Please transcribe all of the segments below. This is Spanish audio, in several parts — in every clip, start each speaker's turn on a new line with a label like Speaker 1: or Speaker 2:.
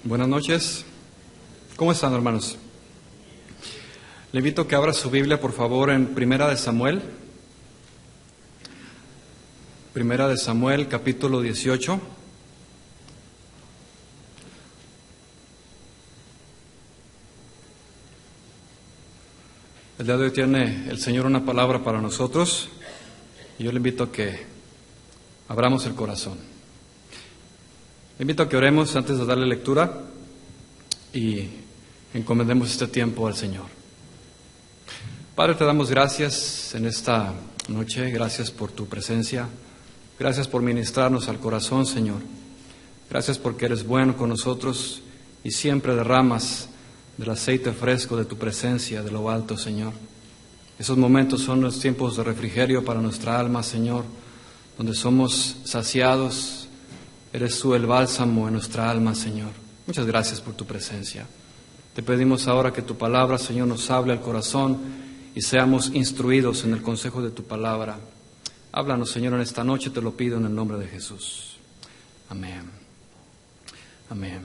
Speaker 1: Buenas noches. ¿Cómo están, hermanos? Le invito a que abra su Biblia, por favor, en Primera de Samuel. Primera de Samuel, capítulo 18. El día de hoy tiene el Señor una palabra para nosotros y yo le invito a que abramos el corazón. Le invito a que oremos antes de darle lectura y encomendemos este tiempo al Señor. Padre, te damos gracias en esta noche, gracias por tu presencia, gracias por ministrarnos al corazón, Señor. Gracias porque eres bueno con nosotros y siempre derramas del aceite fresco de tu presencia de lo alto, Señor. Esos momentos son los tiempos de refrigerio para nuestra alma, Señor, donde somos saciados. Eres tú el bálsamo en nuestra alma, Señor. Muchas gracias por tu presencia. Te pedimos ahora que tu palabra, Señor, nos hable al corazón y seamos instruidos en el consejo de tu palabra. Háblanos, Señor, en esta noche, te lo pido en el nombre de Jesús. Amén. Amén.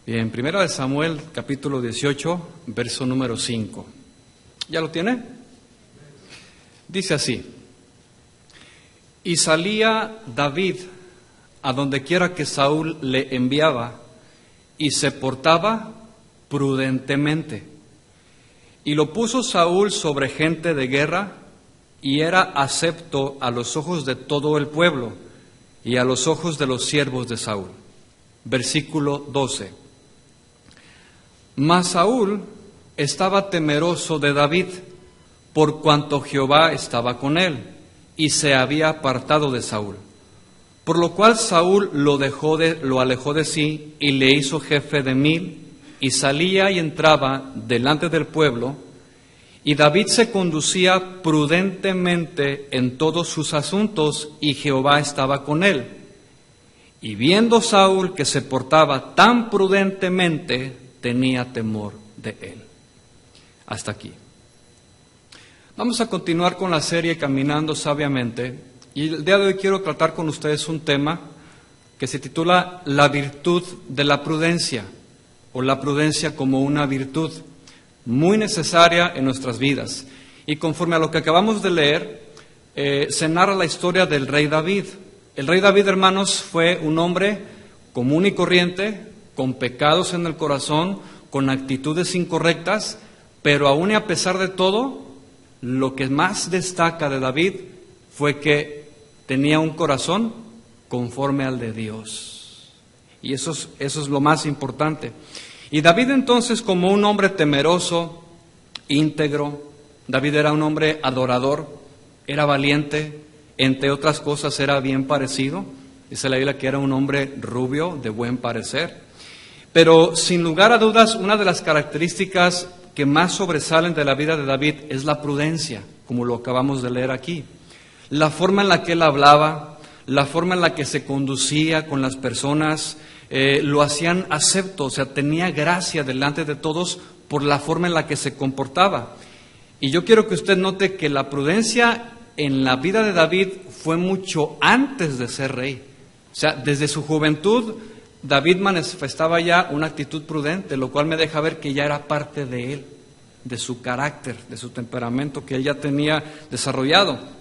Speaker 1: Bien, Primera de Samuel, capítulo 18, verso número 5. ¿Ya lo tiene? Dice así: Y salía David a donde quiera que Saúl le enviaba, y se portaba prudentemente. Y lo puso Saúl sobre gente de guerra, y era acepto a los ojos de todo el pueblo, y a los ojos de los siervos de Saúl. Versículo 12. Mas Saúl estaba temeroso de David, por cuanto Jehová estaba con él, y se había apartado de Saúl. Por lo cual Saúl lo alejó de sí y le hizo jefe de 1000, y salía y entraba delante del pueblo, y David se conducía prudentemente en todos sus asuntos, y Jehová estaba con él. Y viendo Saúl que se portaba tan prudentemente, tenía temor de él. Hasta aquí. Vamos a continuar con la serie Caminando Sabiamente. Y el día de hoy quiero tratar con ustedes un tema que se titula La virtud de la prudencia, o la prudencia como una virtud muy necesaria en nuestras vidas. Y conforme a lo que acabamos de leer, se narra la historia del rey David. El rey David, hermanos, fue un hombre común y corriente, con pecados en el corazón, con actitudes incorrectas, pero aún y a pesar de todo, lo que más destaca de David fue que tenía un corazón conforme al de Dios. Y eso es lo más importante. Y David entonces, como un hombre temeroso, íntegro, David era un hombre adorador, era valiente, entre otras cosas era bien parecido. Dice la Biblia que era un hombre rubio, de buen parecer. Pero sin lugar a dudas, una de las características que más sobresalen de la vida de David es la prudencia, como lo acabamos de leer aquí. La forma en la que él hablaba, la forma en la que se conducía con las personas, lo hacían acepto, o sea, tenía gracia delante de todos por la forma en la que se comportaba. Y yo quiero que usted note que la prudencia en la vida de David fue mucho antes de ser rey. O sea, desde su juventud, David manifestaba ya una actitud prudente, lo cual me deja ver que ya era parte de él, de su carácter, de su temperamento que él ya tenía desarrollado.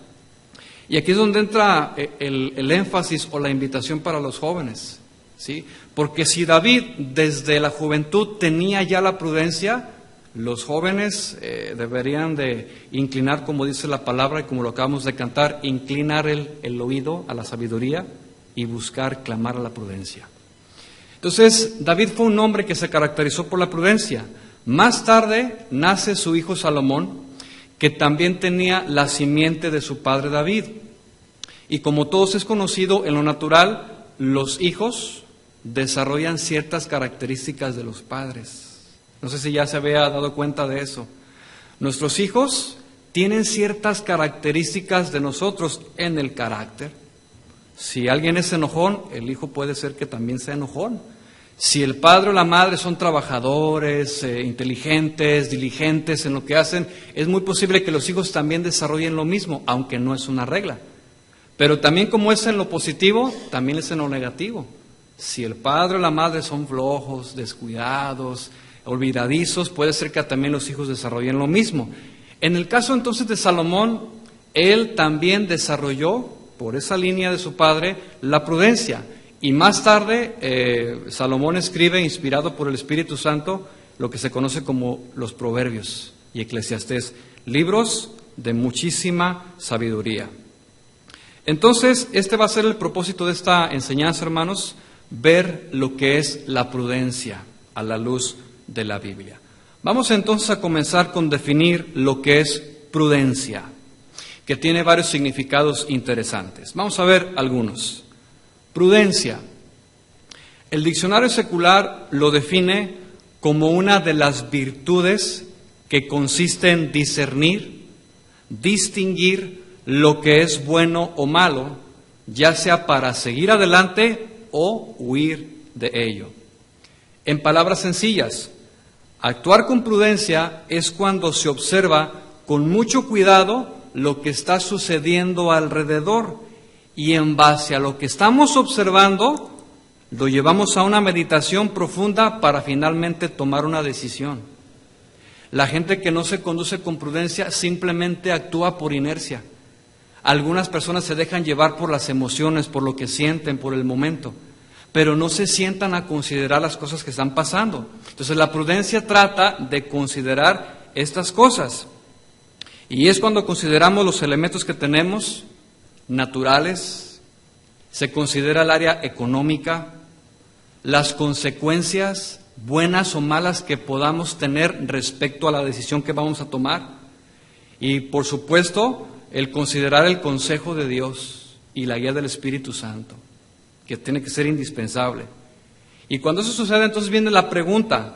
Speaker 1: Y aquí es donde entra el énfasis o la invitación para los jóvenes, ¿sí? Porque si David desde la juventud tenía ya la prudencia, los jóvenes deberían de inclinar, como dice la palabra y como lo acabamos de cantar, inclinar el oído a la sabiduría y buscar clamar a la prudencia. Entonces, David fue un hombre que se caracterizó por la prudencia. Más tarde nace su hijo Salomón, que también tenía la simiente de su padre David. Y como todos es conocido, en lo natural, los hijos desarrollan ciertas características de los padres. No sé si ya se había dado cuenta de eso. Nuestros hijos tienen ciertas características de nosotros en el carácter. Si alguien es enojón, el hijo puede ser que también sea enojón. Si el padre o la madre son trabajadores, inteligentes, diligentes en lo que hacen, es muy posible que los hijos también desarrollen lo mismo, aunque no es una regla. Pero también como es en lo positivo, también es en lo negativo. Si el padre o la madre son flojos, descuidados, olvidadizos, puede ser que también los hijos desarrollen lo mismo. En el caso entonces de Salomón, él también desarrolló, por esa línea de su padre, la prudencia. Y más tarde, Salomón escribe, inspirado por el Espíritu Santo, lo que se conoce como los Proverbios y Eclesiastés, libros de muchísima sabiduría. Entonces, este va a ser el propósito de esta enseñanza, hermanos, ver lo que es la prudencia a la luz de la Biblia. Vamos entonces a comenzar con definir lo que es prudencia, que tiene varios significados interesantes. Vamos a ver algunos. Prudencia. El diccionario secular lo define como una de las virtudes que consiste en discernir, distinguir lo que es bueno o malo, ya sea para seguir adelante o huir de ello. En palabras sencillas, actuar con prudencia es cuando se observa con mucho cuidado lo que está sucediendo alrededor y en base a lo que estamos observando lo llevamos a una meditación profunda para finalmente tomar una decisión. La gente que no se conduce con prudencia simplemente actúa por inercia. Algunas personas se dejan llevar por las emociones, por lo que sienten, por el momento, pero no se sientan a considerar las cosas que están pasando. Entonces la prudencia trata de considerar estas cosas. Y es cuando consideramos los elementos que tenemos, naturales, se considera el área económica, las consecuencias buenas o malas que podamos tener respecto a la decisión que vamos a tomar. Y por supuesto, el considerar el consejo de Dios y la guía del Espíritu Santo, que tiene que ser indispensable. Y cuando eso sucede, entonces viene la pregunta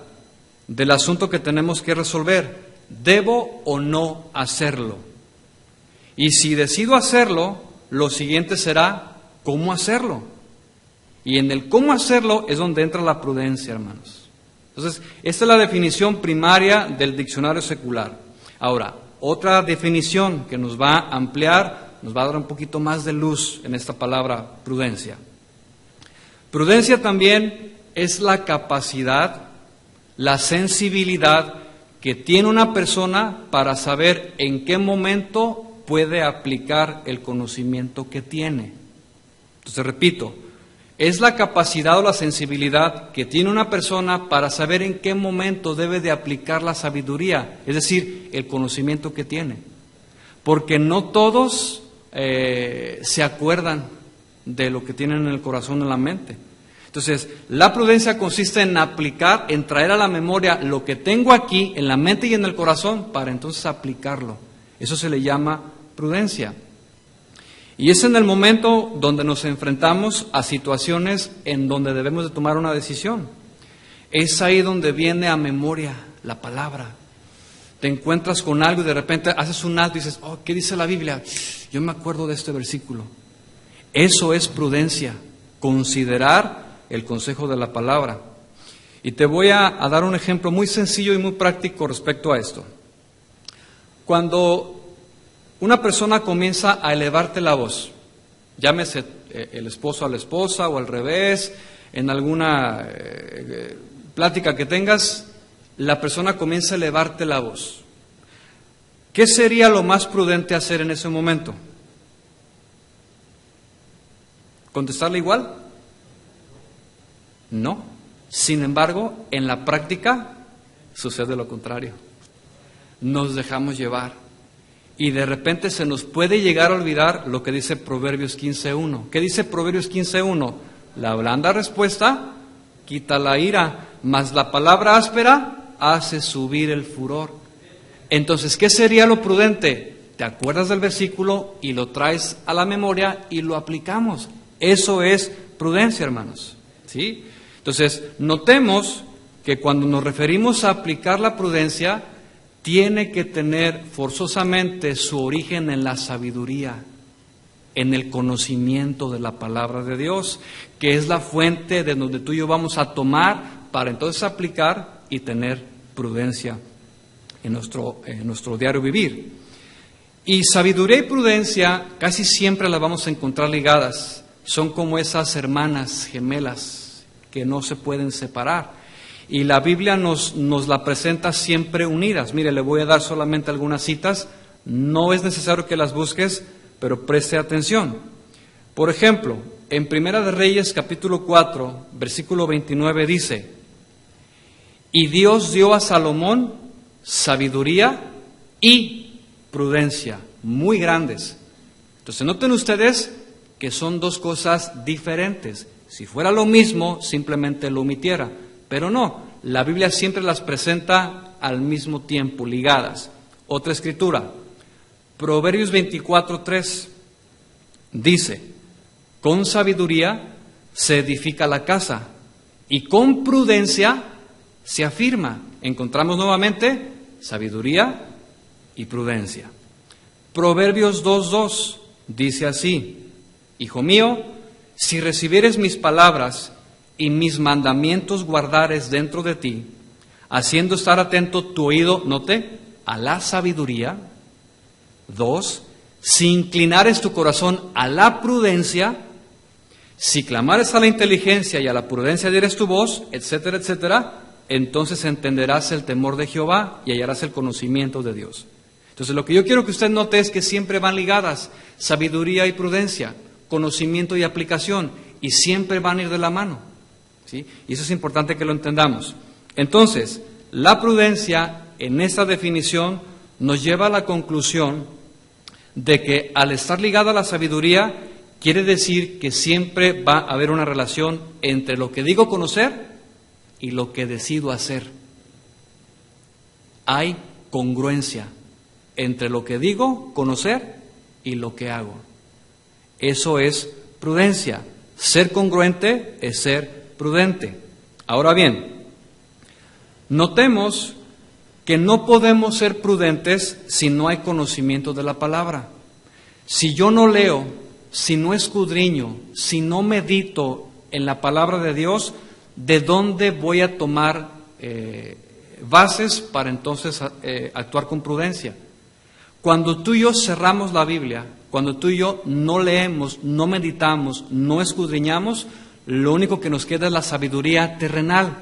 Speaker 1: del asunto que tenemos que resolver: ¿debo o no hacerlo? Y si decido hacerlo, lo siguiente será ¿cómo hacerlo? Y en el cómo hacerlo es donde entra la prudencia, hermanos. Entonces, esta es la definición primaria del diccionario secular. Ahora, otra definición que nos va a ampliar, nos va a dar un poquito más de luz en esta palabra prudencia. Prudencia también es la capacidad, la sensibilidad que tiene una persona para saber en qué momento puede aplicar el conocimiento que tiene. Entonces, repito, es la capacidad o la sensibilidad que tiene una persona para saber en qué momento debe de aplicar la sabiduría, es decir, el conocimiento que tiene. Porque no todos se acuerdan de lo que tienen en el corazón o en la mente. Entonces, la prudencia consiste en aplicar, en traer a la memoria lo que tengo aquí, en la mente y en el corazón, para entonces aplicarlo. Eso se le llama prudencia. Y es en el momento donde nos enfrentamos a situaciones en donde debemos de tomar una decisión. Es ahí donde viene a memoria la palabra. Te encuentras con algo y de repente haces un alto y dices, ¿qué dice la Biblia? Yo me acuerdo de este versículo. Eso es prudencia, considerar el consejo de la palabra. Y te voy a dar un ejemplo muy sencillo y muy práctico respecto a esto. Cuando una persona comienza a elevarte la voz, llámese el esposo a la esposa o al revés, en alguna plática que tengas, la persona comienza a elevarte la voz. ¿Qué sería lo más prudente hacer en ese momento? ¿Contestarle igual? No. Sin embargo, en la práctica sucede lo contrario. Nos dejamos llevar. Y de repente se nos puede llegar a olvidar lo que dice Proverbios 15:1. ¿Qué dice Proverbios 15:1? La blanda respuesta quita la ira, mas la palabra áspera hace subir el furor. Entonces, ¿qué sería lo prudente? Te acuerdas del versículo y lo traes a la memoria y lo aplicamos. Eso es prudencia, hermanos. ¿Sí? Entonces, notemos que cuando nos referimos a aplicar la prudencia, tiene que tener forzosamente su origen en la sabiduría, en el conocimiento de la palabra de Dios, que es la fuente de donde tú y yo vamos a tomar para entonces aplicar y tener prudencia en nuestro diario vivir. Y sabiduría y prudencia casi siempre las vamos a encontrar ligadas, son como esas hermanas gemelas. que no se pueden separar. Y la Biblia nos la presenta siempre unidas. Mire, le voy a dar solamente algunas citas. No es necesario que las busques, pero preste atención. Por ejemplo, en Primera de Reyes, capítulo 4, versículo 29 dice: y Dios dio a Salomón sabiduría y prudencia, muy grandes. Entonces, noten ustedes que son dos cosas diferentes. Si fuera lo mismo, simplemente lo omitiera. Pero no, la Biblia siempre las presenta al mismo tiempo, ligadas. Otra escritura, Proverbios 24:3, dice: con sabiduría se edifica la casa y con prudencia se afirma. Encontramos nuevamente sabiduría y prudencia. Proverbios 2:2 dice así: hijo mío, si recibieres mis palabras y mis mandamientos guardares dentro de ti, haciendo estar atento tu oído, note, a la sabiduría. 2, si inclinares tu corazón a la prudencia, si clamares a la inteligencia y a la prudencia dieres tu voz, etcétera, etcétera, entonces entenderás el temor de Jehová y hallarás el conocimiento de Dios. Entonces, lo que yo quiero que usted note es que siempre van ligadas, sabiduría y prudencia, conocimiento y aplicación, y siempre van a ir de la mano, ¿sí? Y eso es importante que lo entendamos. Entonces, la prudencia, en esta definición, nos lleva a la conclusión de que al estar ligada a la sabiduría, quiere decir que siempre va a haber una relación entre lo que digo conocer y lo que decido hacer. Hay congruencia entre lo que digo conocer y lo que hago. Eso es prudencia. Ser congruente es ser prudente. Ahora bien, notemos que no podemos ser prudentes si no hay conocimiento de la palabra. Si yo no leo, si no escudriño, si no medito en la palabra de Dios, ¿de dónde voy a tomar bases para entonces actuar con prudencia? Cuando tú y yo cerramos la Biblia, cuando tú y yo no leemos, no meditamos, no escudriñamos, lo único que nos queda es la sabiduría terrenal,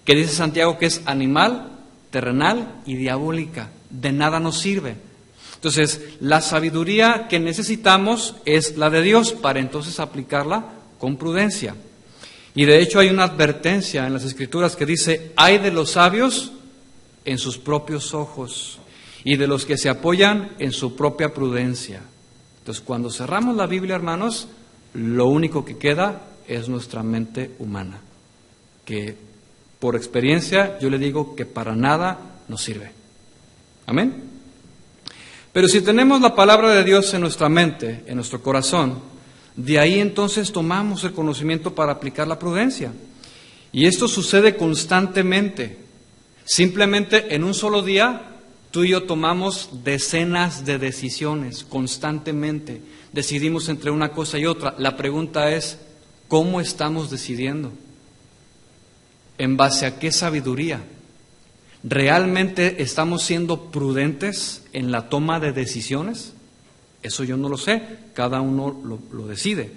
Speaker 1: que dice Santiago que es animal, terrenal y diabólica. De nada nos sirve. Entonces, la sabiduría que necesitamos es la de Dios para entonces aplicarla con prudencia. Y de hecho hay una advertencia en las Escrituras que dice: ay de los sabios en sus propios ojos y de los que se apoyan en su propia prudencia. Entonces, cuando cerramos la Biblia, hermanos, lo único que queda es nuestra mente humana, que por experiencia yo le digo que para nada nos sirve. Amén. Pero si tenemos la palabra de Dios en nuestra mente, en nuestro corazón, de ahí entonces tomamos el conocimiento para aplicar la prudencia. Y esto sucede constantemente. Simplemente en un solo día, tú y yo tomamos decenas de decisiones constantemente. Decidimos entre una cosa y otra. La pregunta es, ¿cómo estamos decidiendo? ¿En base a qué sabiduría? ¿Realmente estamos siendo prudentes en la toma de decisiones? Eso yo no lo sé, cada uno lo decide.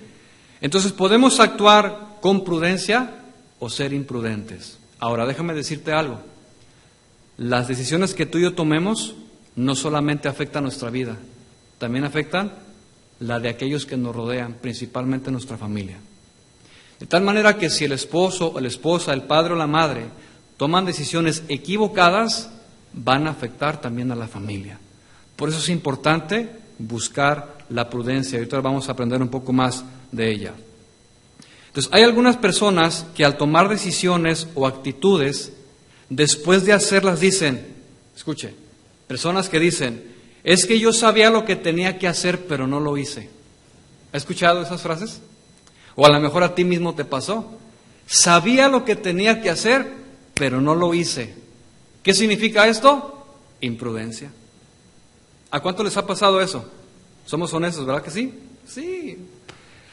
Speaker 1: Entonces, ¿podemos actuar con prudencia o ser imprudentes? Ahora, déjame decirte algo. Las decisiones que tú y yo tomemos no solamente afectan nuestra vida, también afectan la de aquellos que nos rodean, principalmente nuestra familia. De tal manera que si el esposo o la esposa, el padre o la madre toman decisiones equivocadas, van a afectar también a la familia. Por eso es importante buscar la prudencia. Ahorita vamos a aprender un poco más de ella. Entonces, hay algunas personas que al tomar decisiones o actitudes, después de hacerlas dicen, escuche, personas que dicen, es que yo sabía lo que tenía que hacer, pero no lo hice. ¿Ha escuchado esas frases? O a lo mejor a ti mismo te pasó. Sabía lo que tenía que hacer, pero no lo hice. ¿Qué significa esto? Imprudencia. ¿A cuánto les ha pasado eso? Somos honestos, ¿verdad que sí? Sí.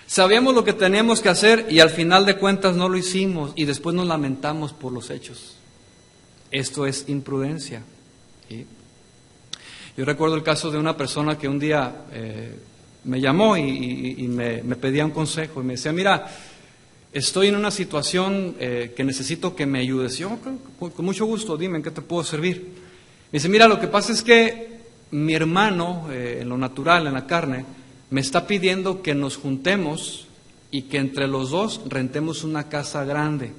Speaker 1: Sabíamos lo que teníamos que hacer y al final de cuentas no lo hicimos y después nos lamentamos por los hechos. Esto es imprudencia. ¿Sí? Yo recuerdo el caso de una persona que un día me llamó y me pedía un consejo y me decía, mira, estoy en una situación que necesito que me ayudes. Yo, con mucho gusto, dime, ¿en qué te puedo servir? Me dice, mira, lo que pasa es que mi hermano, en lo natural, en la carne, me está pidiendo que nos juntemos y que entre los dos rentemos una casa grande,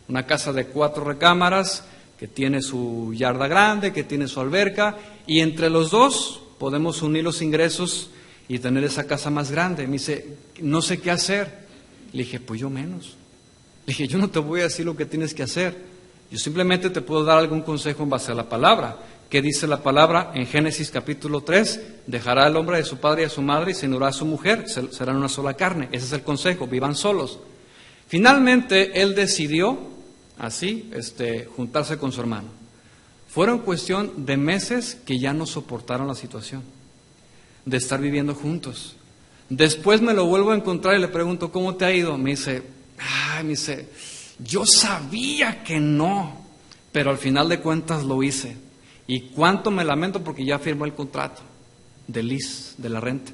Speaker 1: una casa de 4 recámaras, que tiene su yarda grande, que tiene su alberca, y entre los dos podemos unir los ingresos y tener esa casa más grande. Me dice, no sé qué hacer. Le dije, pues yo menos. Le dije, yo no te voy a decir lo que tienes que hacer. Yo simplemente te puedo dar algún consejo en base a la palabra. ¿Qué dice la palabra? En Génesis capítulo 3, dejará el hombre de su padre y a su madre y se unirá a su mujer, serán una sola carne. Ese es el consejo, vivan solos. Finalmente, él decidió, así, juntarse con su hermano. Fueron cuestión de meses que ya no soportaron la situación de estar viviendo juntos. Después me lo vuelvo a encontrar y le pregunto, ¿cómo te ha ido? Me dice, yo sabía que no, pero al final de cuentas lo hice. Y cuánto me lamento porque ya firmó el contrato de lease, de la renta.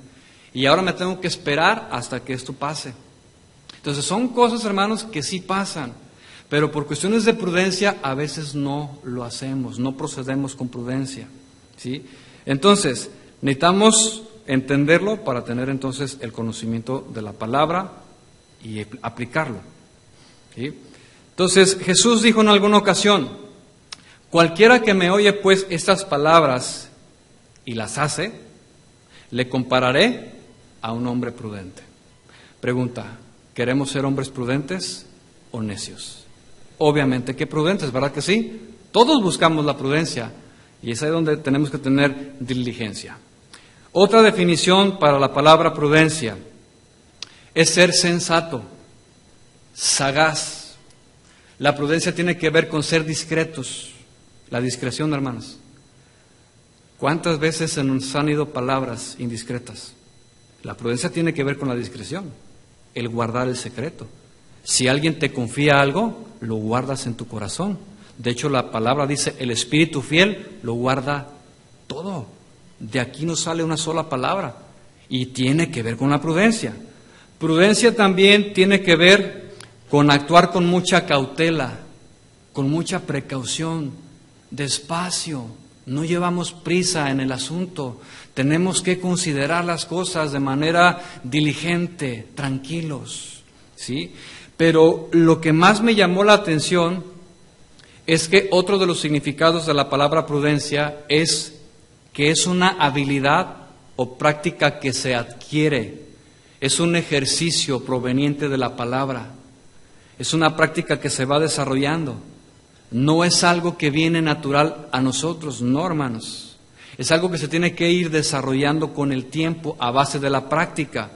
Speaker 1: Y ahora me tengo que esperar hasta que esto pase. Entonces son cosas, hermanos, que sí pasan, pero por cuestiones de prudencia a veces no lo hacemos, no procedemos con prudencia, ¿sí? Entonces, necesitamos entenderlo para tener entonces el conocimiento de la palabra y aplicarlo, ¿sí? Entonces, Jesús dijo en alguna ocasión, cualquiera que me oye pues estas palabras y las hace, le compararé a un hombre prudente. Pregunta, ¿queremos ser hombres prudentes o necios? Obviamente que prudentes, ¿verdad que sí? Todos buscamos la prudencia y es ahí donde tenemos que tener diligencia. Otra definición para la palabra prudencia es ser sensato, sagaz. La prudencia tiene que ver con ser discretos. La discreción, hermanos. ¿Cuántas veces se nos han ido palabras indiscretas? La prudencia tiene que ver con la discreción, el guardar el secreto. Si alguien te confía algo, lo guardas en tu corazón. De hecho, la palabra dice, el espíritu fiel lo guarda todo. De aquí no sale una sola palabra. Y tiene que ver con la prudencia. Prudencia también tiene que ver con actuar con mucha cautela, con mucha precaución. Despacio, no llevamos prisa en el asunto, tenemos que considerar las cosas de manera diligente, tranquilos, ¿sí? Pero lo que más me llamó la atención es que otro de los significados de la palabra prudencia es que es una habilidad o práctica que se adquiere, es un ejercicio proveniente de la palabra, es una práctica que se va desarrollando. No es algo que viene natural a nosotros, no, hermanos. Es algo que se tiene que ir desarrollando con el tiempo a base de la práctica.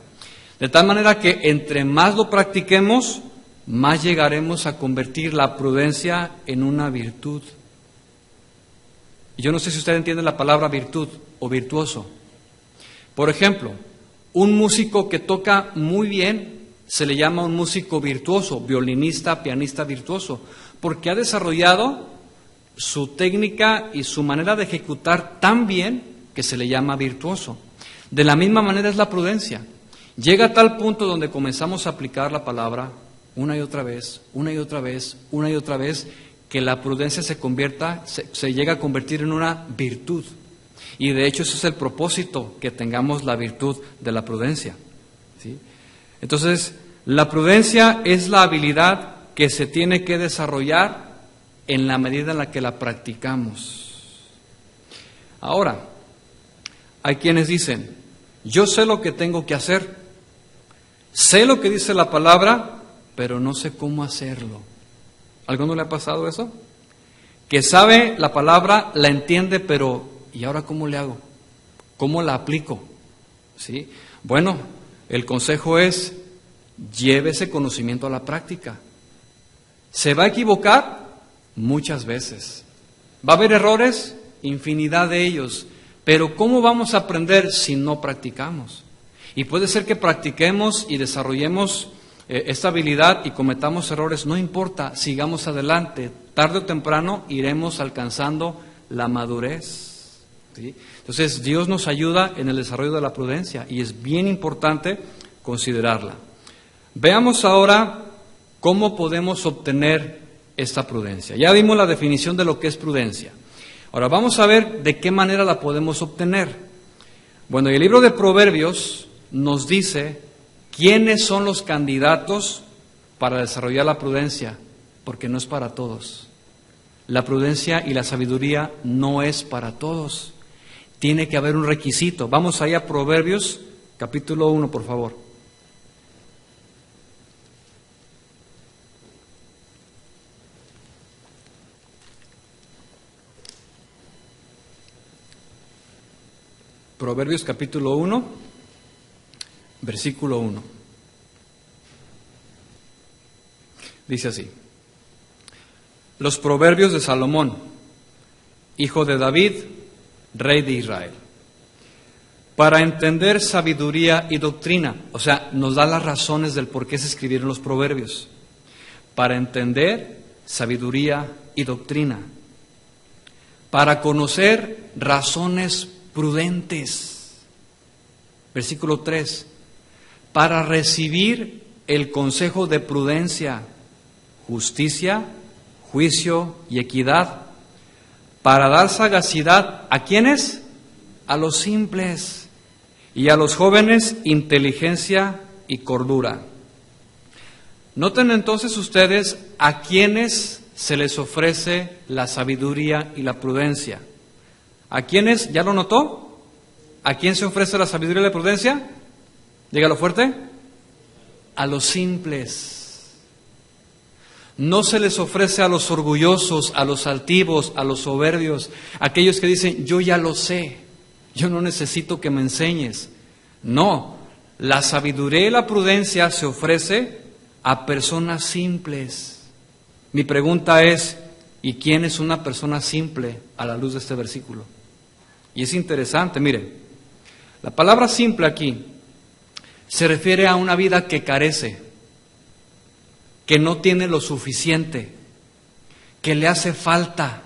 Speaker 1: De tal manera que entre más lo practiquemos, más llegaremos a convertir la prudencia en una virtud. Yo no sé si usted entiende la palabra virtud o virtuoso. Por ejemplo, un músico que toca muy bien se le llama un músico virtuoso, violinista, pianista virtuoso, porque ha desarrollado su técnica y su manera de ejecutar tan bien que se le llama virtuoso. De la misma manera es la prudencia. Llega a tal punto donde comenzamos a aplicar la palabra una y otra vez, una y otra vez, una y otra vez, que la prudencia se llega a convertir en una virtud. Y de hecho ese es el propósito, que tengamos la virtud de la prudencia, ¿sí? Entonces, la prudencia es la habilidad que se tiene que desarrollar en la medida en la que la practicamos. Ahora, hay quienes dicen, yo sé lo que tengo que hacer, sé lo que dice la palabra, pero no sé cómo hacerlo. ¿A alguno le ha pasado eso? Que sabe la palabra, la entiende, pero ¿y ahora cómo le hago? ¿Cómo la aplico? ¿Sí? Bueno, el consejo es, lleve ese conocimiento a la práctica. ¿Se va a equivocar? Muchas veces. ¿Va a haber errores? Infinidad de ellos. Pero ¿cómo vamos a aprender si no practicamos? Y puede ser que practiquemos y desarrollemos esta habilidad y cometamos errores, no importa, sigamos adelante. Tarde o temprano iremos alcanzando la madurez, ¿sí? Entonces Dios nos ayuda en el desarrollo de la prudencia y es bien importante considerarla. Veamos ahora ¿cómo podemos obtener esta prudencia? Ya vimos la definición de lo que es prudencia. Ahora vamos a ver de qué manera la podemos obtener. Bueno, el libro de Proverbios nos dice quiénes son los candidatos para desarrollar la prudencia, porque no es para todos. La prudencia y la sabiduría no es para todos. Tiene que haber un requisito. Vamos ahí a Proverbios, capítulo 1, por favor. Proverbios capítulo 1, versículo 1. Dice así: los proverbios de Salomón, hijo de David, rey de Israel, para entender sabiduría y doctrina. O sea, nos da las razones del por qué se escribieron los proverbios. Para entender sabiduría y doctrina. Para conocer razones prudentes. Versículo 3. Para recibir el consejo de prudencia, justicia, juicio y equidad. Para dar sagacidad, ¿a quiénes? A los simples. Y a los jóvenes, inteligencia y cordura. Noten entonces ustedes a quienes se les ofrece la sabiduría y la prudencia. ¿A quiénes? ¿Ya lo notó? ¿A quién se ofrece la sabiduría y la prudencia? Dígalo fuerte. A los simples. No se les ofrece a los orgullosos, a los altivos, a los soberbios, a aquellos que dicen, yo ya lo sé, yo no necesito que me enseñes. No, la sabiduría y la prudencia se ofrece a personas simples. Mi pregunta es, ¿y quién es una persona simple a la luz de este versículo? Y es interesante, mire, la palabra simple aquí se refiere a una vida que carece, que no tiene lo suficiente, que le hace falta.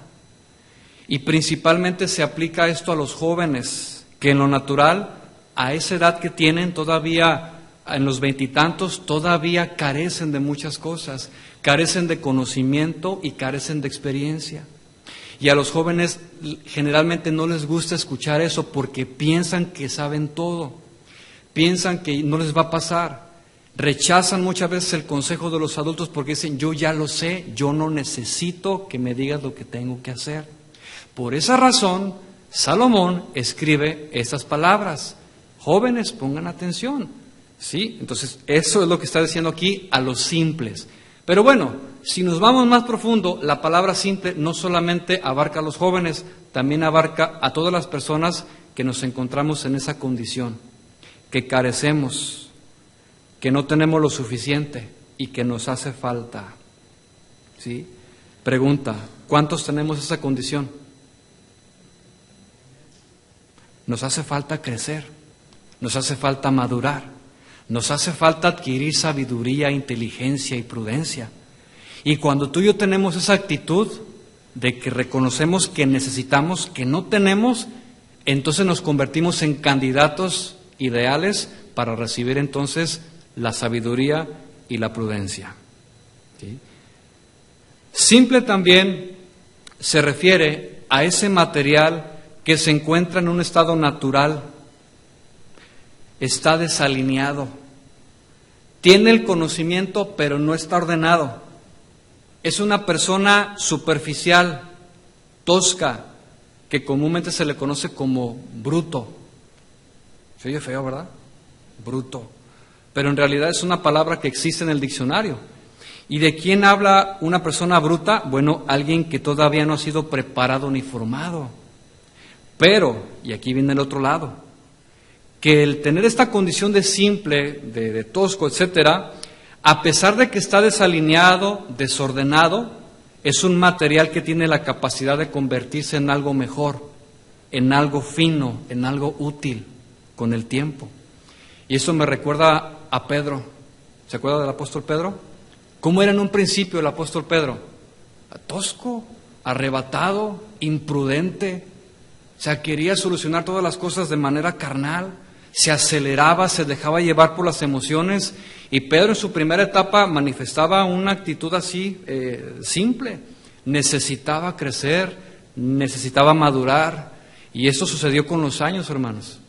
Speaker 1: Y principalmente se aplica esto a los jóvenes, que en lo natural, a esa edad que tienen todavía, en los veintitantos, todavía carecen de muchas cosas, carecen de conocimiento y carecen de experiencia. Y a los jóvenes generalmente no les gusta escuchar eso porque piensan que saben todo, piensan que no les va a pasar. Rechazan muchas veces el consejo de los adultos porque dicen, yo ya lo sé, yo no necesito que me digas lo que tengo que hacer. Por esa razón, Salomón escribe estas palabras. Jóvenes, pongan atención. ¿Sí? Entonces, eso es lo que está diciendo aquí a los simples. Pero bueno, si nos vamos más profundo, la palabra simple no solamente abarca a los jóvenes, también abarca a todas las personas que nos encontramos en esa condición, que carecemos, que no tenemos lo suficiente y que nos hace falta. ¿Sí? Pregunta, ¿cuántos tenemos esa condición? Nos hace falta crecer, nos hace falta madurar. Nos hace falta adquirir sabiduría, inteligencia y prudencia. Y cuando tú y yo tenemos esa actitud de que reconocemos que necesitamos, que no tenemos, entonces nos convertimos en candidatos ideales para recibir entonces la sabiduría y la prudencia. ¿Sí? Simple también se refiere a ese material que se encuentra en un estado natural, está desalineado, tiene el conocimiento pero no está ordenado, es una persona superficial, tosca, que comúnmente se le conoce como bruto. Se oye feo, ¿verdad? Bruto. Pero en realidad es una palabra que existe en el diccionario. ¿Y de quién habla una persona bruta? Bueno, alguien que todavía no ha sido preparado ni formado. Pero, y aquí viene el otro lado, que el tener esta condición de simple, de tosco, etcétera, a pesar de que está desalineado, desordenado, es un material que tiene la capacidad de convertirse en algo mejor, en algo fino, en algo útil con el tiempo. Y eso me recuerda a Pedro. ¿Se acuerda del apóstol Pedro? ¿Cómo era en un principio el apóstol Pedro? Tosco, arrebatado, imprudente. O sea, quería solucionar todas las cosas de manera carnal. se aceleraba, se dejaba llevar por las emociones, y Pedro en su primera etapa manifestaba una actitud así, simple. Necesitaba crecer, necesitaba madurar, y eso sucedió con los años, hermanos.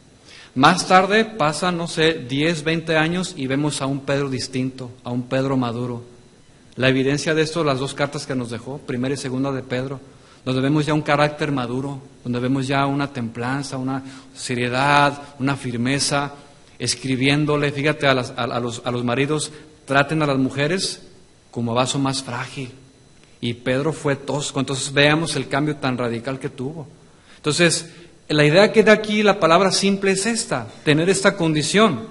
Speaker 1: Más tarde pasan, 10, 20 años y vemos a un Pedro distinto, a un Pedro maduro. La evidencia de esto, las 2 cartas que nos dejó, primera y segunda de Pedro, donde vemos ya un carácter maduro, donde vemos ya una templanza, una seriedad, una firmeza, escribiéndole, fíjate, a los maridos, traten a las mujeres como vaso más frágil. Y Pedro fue tosco, entonces veamos el cambio tan radical que tuvo. Entonces, la idea que da aquí la palabra simple es esta, tener esta condición.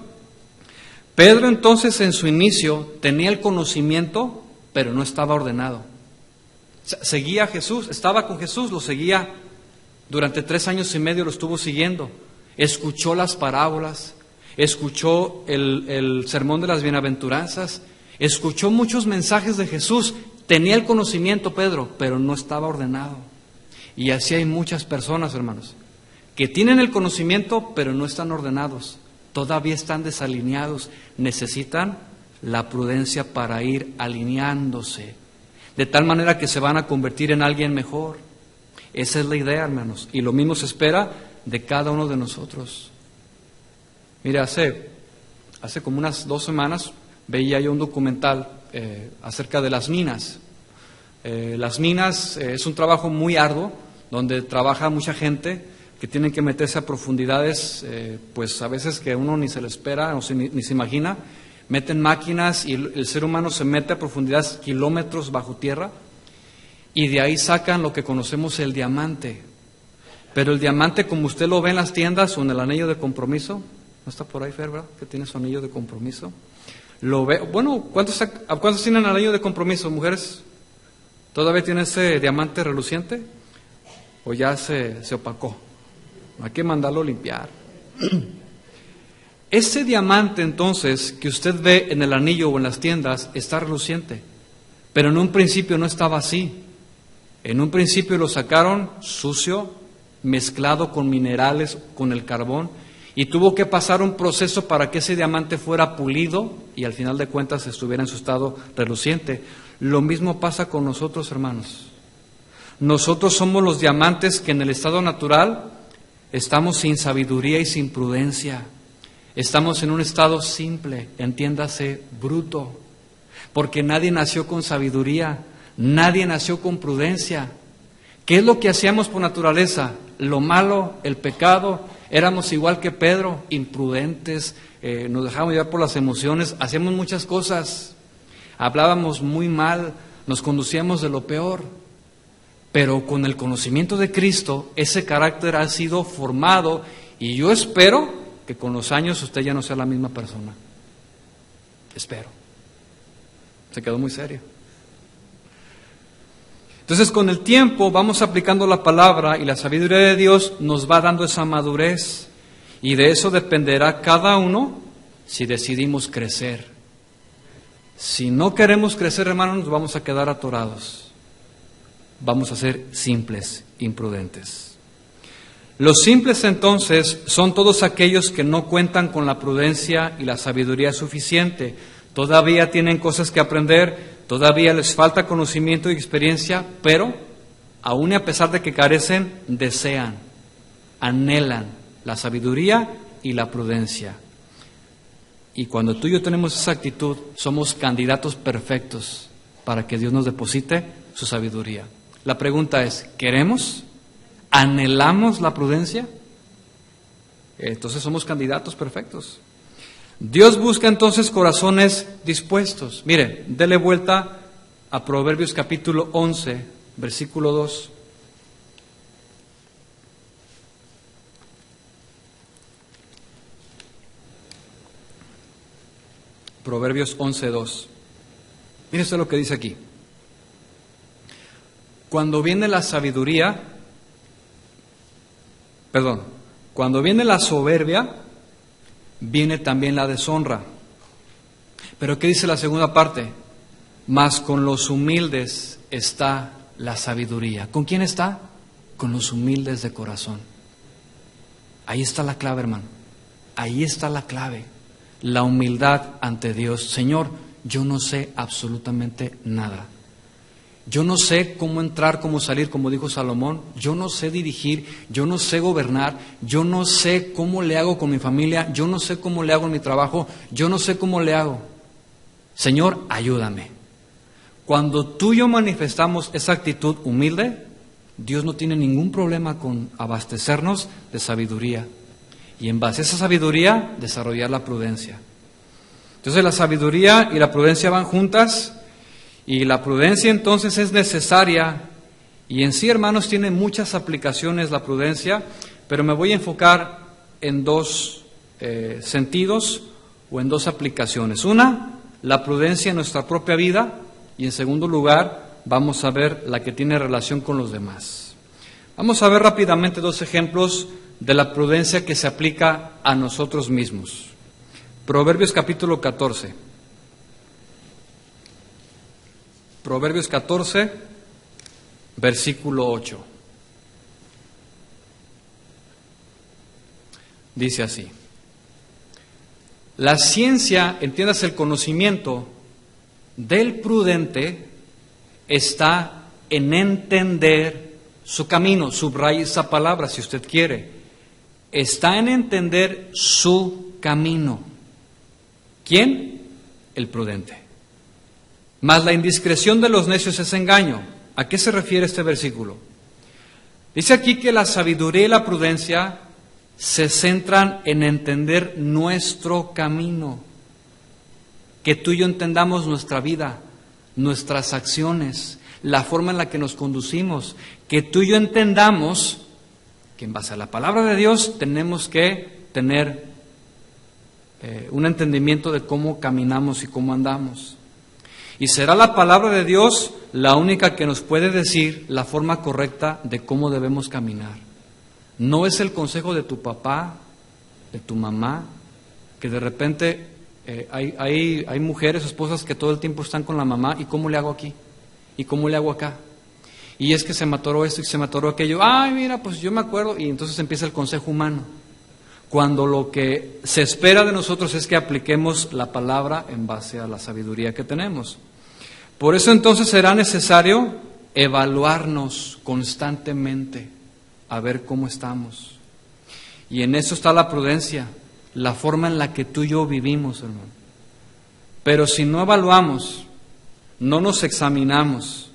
Speaker 1: Pedro entonces en su inicio tenía el conocimiento, pero no estaba ordenado. Seguía a Jesús, estaba con Jesús, lo seguía durante 3 años y medio, lo estuvo siguiendo. Escuchó las parábolas, escuchó el sermón de las bienaventuranzas, escuchó muchos mensajes de Jesús. Tenía el conocimiento Pedro, pero no estaba ordenado. Y así hay muchas personas, hermanos, que tienen el conocimiento, pero no están ordenados. Todavía están desalineados. Necesitan la prudencia para ir alineándose, de tal manera que se van a convertir en alguien mejor. Esa es la idea, hermanos. Y lo mismo se espera de cada uno de nosotros. Mire, hace como unas 2 semanas veía yo un documental acerca de las minas. Las minas es un trabajo muy arduo, donde trabaja mucha gente que tienen que meterse a profundidades, pues a veces que uno ni se lo espera o ni se imagina. Meten máquinas y el ser humano se mete a profundidades kilómetros bajo tierra, y de ahí sacan lo que conocemos el diamante. Pero el diamante, como usted lo ve en las tiendas o en el anillo de compromiso, ¿no está por ahí, Fer, verdad? Que tiene su anillo de compromiso. Lo ve, bueno, ¿cuántos tienen anillo de compromiso, mujeres? ¿Todavía tiene ese diamante reluciente? ¿O ya se opacó? Hay que mandarlo limpiar. Ese diamante, entonces, que usted ve en el anillo o en las tiendas, está reluciente. Pero en un principio no estaba así. En un principio lo sacaron sucio, mezclado con minerales, con el carbón, y tuvo que pasar un proceso para que ese diamante fuera pulido y al final de cuentas estuviera en su estado reluciente. Lo mismo pasa con nosotros, hermanos. Nosotros somos los diamantes que en el estado natural estamos sin sabiduría y sin prudencia. Estamos en un estado simple, entiéndase, bruto, porque nadie nació con sabiduría, nadie nació con prudencia. ¿Qué es lo que hacíamos por naturaleza? Lo malo, el pecado. Éramos igual que Pedro, imprudentes, nos dejábamos llevar por las emociones, hacíamos muchas cosas, hablábamos muy mal, nos conducíamos de lo peor. Pero con el conocimiento de Cristo, ese carácter ha sido formado, y yo espero que con los años usted ya no sea la misma persona. Espero. Se quedó muy serio. Entonces, con el tiempo vamos aplicando la palabra y la sabiduría de Dios nos va dando esa madurez, y de eso dependerá cada uno si decidimos crecer. Si no queremos crecer, hermanos, nos vamos a quedar atorados. Vamos a ser simples, imprudentes. Los simples, entonces, son todos aquellos que no cuentan con la prudencia y la sabiduría suficiente. Todavía tienen cosas que aprender, todavía les falta conocimiento y experiencia, pero aún y a pesar de que carecen, desean, anhelan la sabiduría y la prudencia. Y cuando tú y yo tenemos esa actitud, somos candidatos perfectos para que Dios nos deposite su sabiduría. La pregunta es, ¿queremos? ¿Anhelamos la prudencia? Entonces somos candidatos perfectos. Dios busca entonces corazones dispuestos. Mire, dele vuelta a Proverbios capítulo 11, versículo 2. Proverbios 11, 2. Mire usted lo que dice aquí. Cuando viene la soberbia, viene también la deshonra. Pero ¿qué dice la segunda parte? Mas con los humildes está la sabiduría. ¿Con quién está? Con los humildes de corazón. Ahí está la clave, hermano. Ahí está la clave, la humildad ante Dios. Señor, yo no sé absolutamente nada. Yo no sé cómo entrar, cómo salir, como dijo Salomón. Yo no sé dirigir, yo no sé gobernar, yo no sé cómo le hago con mi familia, yo no sé cómo le hago en mi trabajo, yo no sé cómo le hago. Señor, ayúdame. Cuando tú y yo manifestamos esa actitud humilde, Dios no tiene ningún problema con abastecernos de sabiduría. Y en base a esa sabiduría, desarrollar la prudencia. Entonces la sabiduría y la prudencia van juntas. Y la prudencia entonces es necesaria, y en sí, hermanos, tiene muchas aplicaciones la prudencia, pero me voy a enfocar en dos sentidos o en dos aplicaciones. Una, la prudencia en nuestra propia vida, y en segundo lugar, vamos a ver la que tiene relación con los demás. Vamos a ver rápidamente dos ejemplos de la prudencia que se aplica a nosotros mismos. Proverbios capítulo 14. Proverbios 14, versículo 8. Dice así: la ciencia, entiendas el conocimiento del prudente, está en entender su camino. Subraya esa palabra si usted quiere. Está en entender su camino. ¿Quién? El prudente. Mas la indiscreción de los necios es engaño. ¿A qué se refiere este versículo? Dice aquí que la sabiduría y la prudencia se centran en entender nuestro camino. Que tú y yo entendamos nuestra vida, nuestras acciones, la forma en la que nos conducimos. Que tú y yo entendamos que en base a la palabra de Dios tenemos que tener un entendimiento de cómo caminamos y cómo andamos. Y será la palabra de Dios la única que nos puede decir la forma correcta de cómo debemos caminar. No es el consejo de tu papá, de tu mamá, que de repente hay mujeres, esposas que todo el tiempo están con la mamá. ¿Y cómo le hago aquí? ¿Y cómo le hago acá? Y es que se me atoró esto y se me atoró aquello. Ay, mira, pues yo me acuerdo. Y entonces empieza el consejo humano. Cuando lo que se espera de nosotros es que apliquemos la palabra en base a la sabiduría que tenemos. Por eso entonces será necesario evaluarnos constantemente, a ver cómo estamos. Y en eso está la prudencia, la forma en la que tú y yo vivimos, hermano. Pero si no evaluamos, no nos examinamos,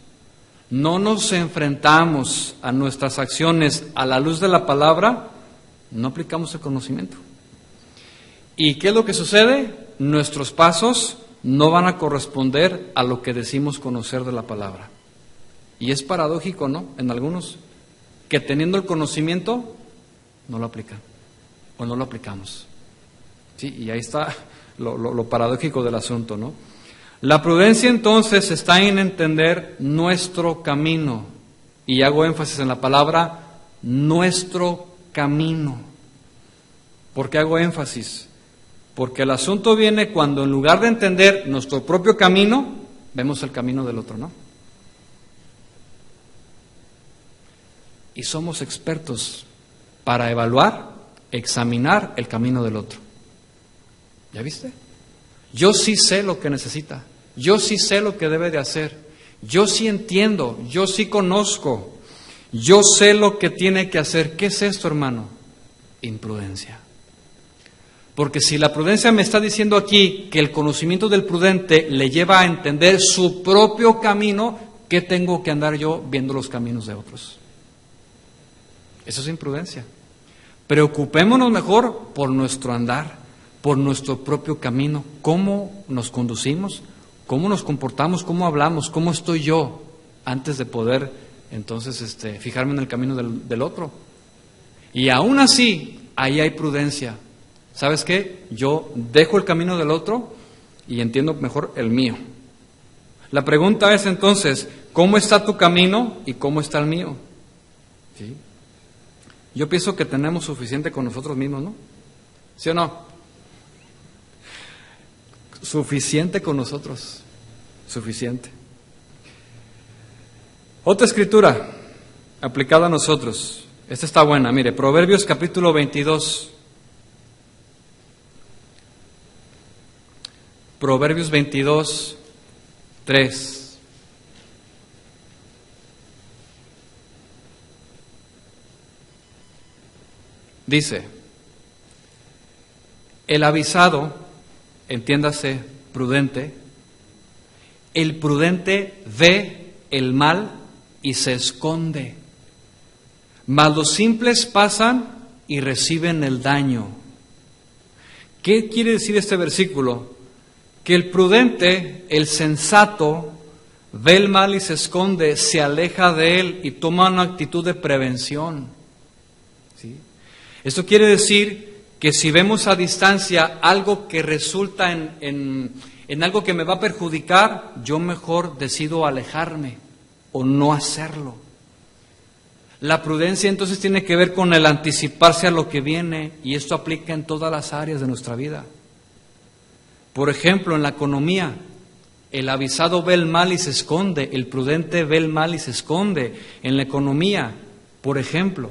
Speaker 1: no nos enfrentamos a nuestras acciones a la luz de la palabra, no aplicamos el conocimiento. ¿Y qué es lo que sucede? Nuestros pasos no van a corresponder a lo que decimos conocer de la palabra. Y es paradójico, ¿no? En algunos, que teniendo el conocimiento, no lo aplican, o no lo aplicamos. Sí, y ahí está lo paradójico del asunto, ¿no? La prudencia entonces está en entender nuestro camino, y hago énfasis en la palabra nuestro camino. ¿Por qué hago énfasis? Porque el asunto viene cuando en lugar de entender nuestro propio camino, vemos el camino del otro, ¿no? Y somos expertos para evaluar, examinar el camino del otro. ¿Ya viste? Yo sí sé lo que necesita, yo sí sé lo que debe de hacer, yo sí entiendo, yo sí conozco, yo sé lo que tiene que hacer. ¿Qué es esto, hermano? Imprudencia. Porque si la prudencia me está diciendo aquí que el conocimiento del prudente le lleva a entender su propio camino, ¿qué tengo que andar yo viendo los caminos de otros? Eso es imprudencia. Preocupémonos mejor por nuestro andar, por nuestro propio camino, cómo nos conducimos, cómo nos comportamos, cómo hablamos, cómo estoy yo, antes de poder entonces fijarme en el camino del otro. Y aún así, ahí hay prudencia. ¿Sabes qué? Yo dejo el camino del otro y entiendo mejor el mío. La pregunta es entonces, ¿cómo está tu camino y cómo está el mío? ¿Sí? Yo pienso que tenemos suficiente con nosotros mismos, ¿no? ¿Sí o no? Suficiente con nosotros, suficiente. Otra escritura aplicada a nosotros. Esta está buena, mire, Proverbios capítulo 22. Proverbios 22, 3. Dice, el avisado, entiéndase, prudente, el prudente ve el mal y se esconde, mas los simples pasan y reciben el daño. ¿Qué quiere decir este versículo? Que el prudente, el sensato, ve el mal y se esconde, se aleja de él y toma una actitud de prevención. ¿Sí? Esto quiere decir que si vemos a distancia algo que resulta en algo que me va a perjudicar, yo mejor decido alejarme o no hacerlo. La prudencia entonces tiene que ver con el anticiparse a lo que viene, y esto aplica en todas las áreas de nuestra vida. Por ejemplo, en la economía, el avisado ve el mal y se esconde, el prudente ve el mal y se esconde. En la economía, por ejemplo,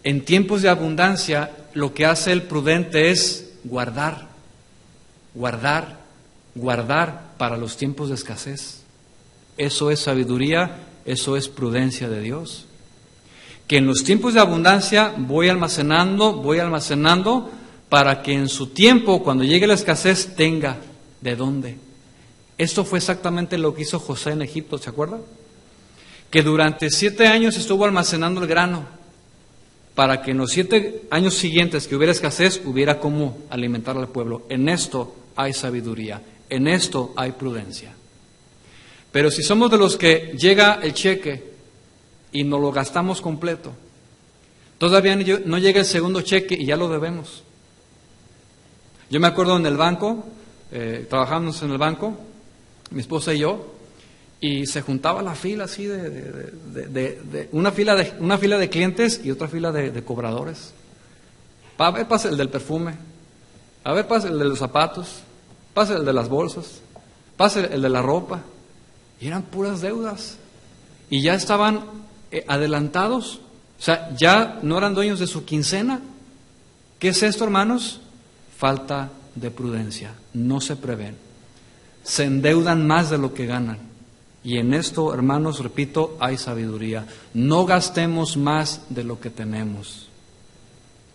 Speaker 1: en tiempos de abundancia, lo que hace el prudente es guardar para los tiempos de escasez. Eso es sabiduría, eso es prudencia de Dios. Que en los tiempos de abundancia voy almacenando para que en su tiempo, cuando llegue la escasez, tenga de dónde. Esto fue exactamente lo que hizo José en Egipto, ¿se acuerda? Que durante 7 años estuvo almacenando el grano, para que en los 7 años siguientes que hubiera escasez, hubiera cómo alimentar al pueblo. En esto hay sabiduría, en esto hay prudencia. Pero si somos de los que llega el cheque y nos lo gastamos completo, todavía no llega el segundo cheque y ya lo debemos. Yo me acuerdo en el banco, trabajábamos en el banco, mi esposa y yo, y se juntaba la fila así una fila de clientes y otra fila de cobradores. A ver, pasa el del perfume, a ver, pasa el de los zapatos, pasa el de las bolsas, pasa el de la ropa, y eran puras deudas, y ya estaban adelantados, o sea, ya no eran dueños de su quincena. ¿Qué es esto, hermanos? Falta de prudencia, no se prevén, se endeudan más de lo que ganan. Y en esto, hermanos, repito, hay sabiduría. No gastemos más de lo que tenemos.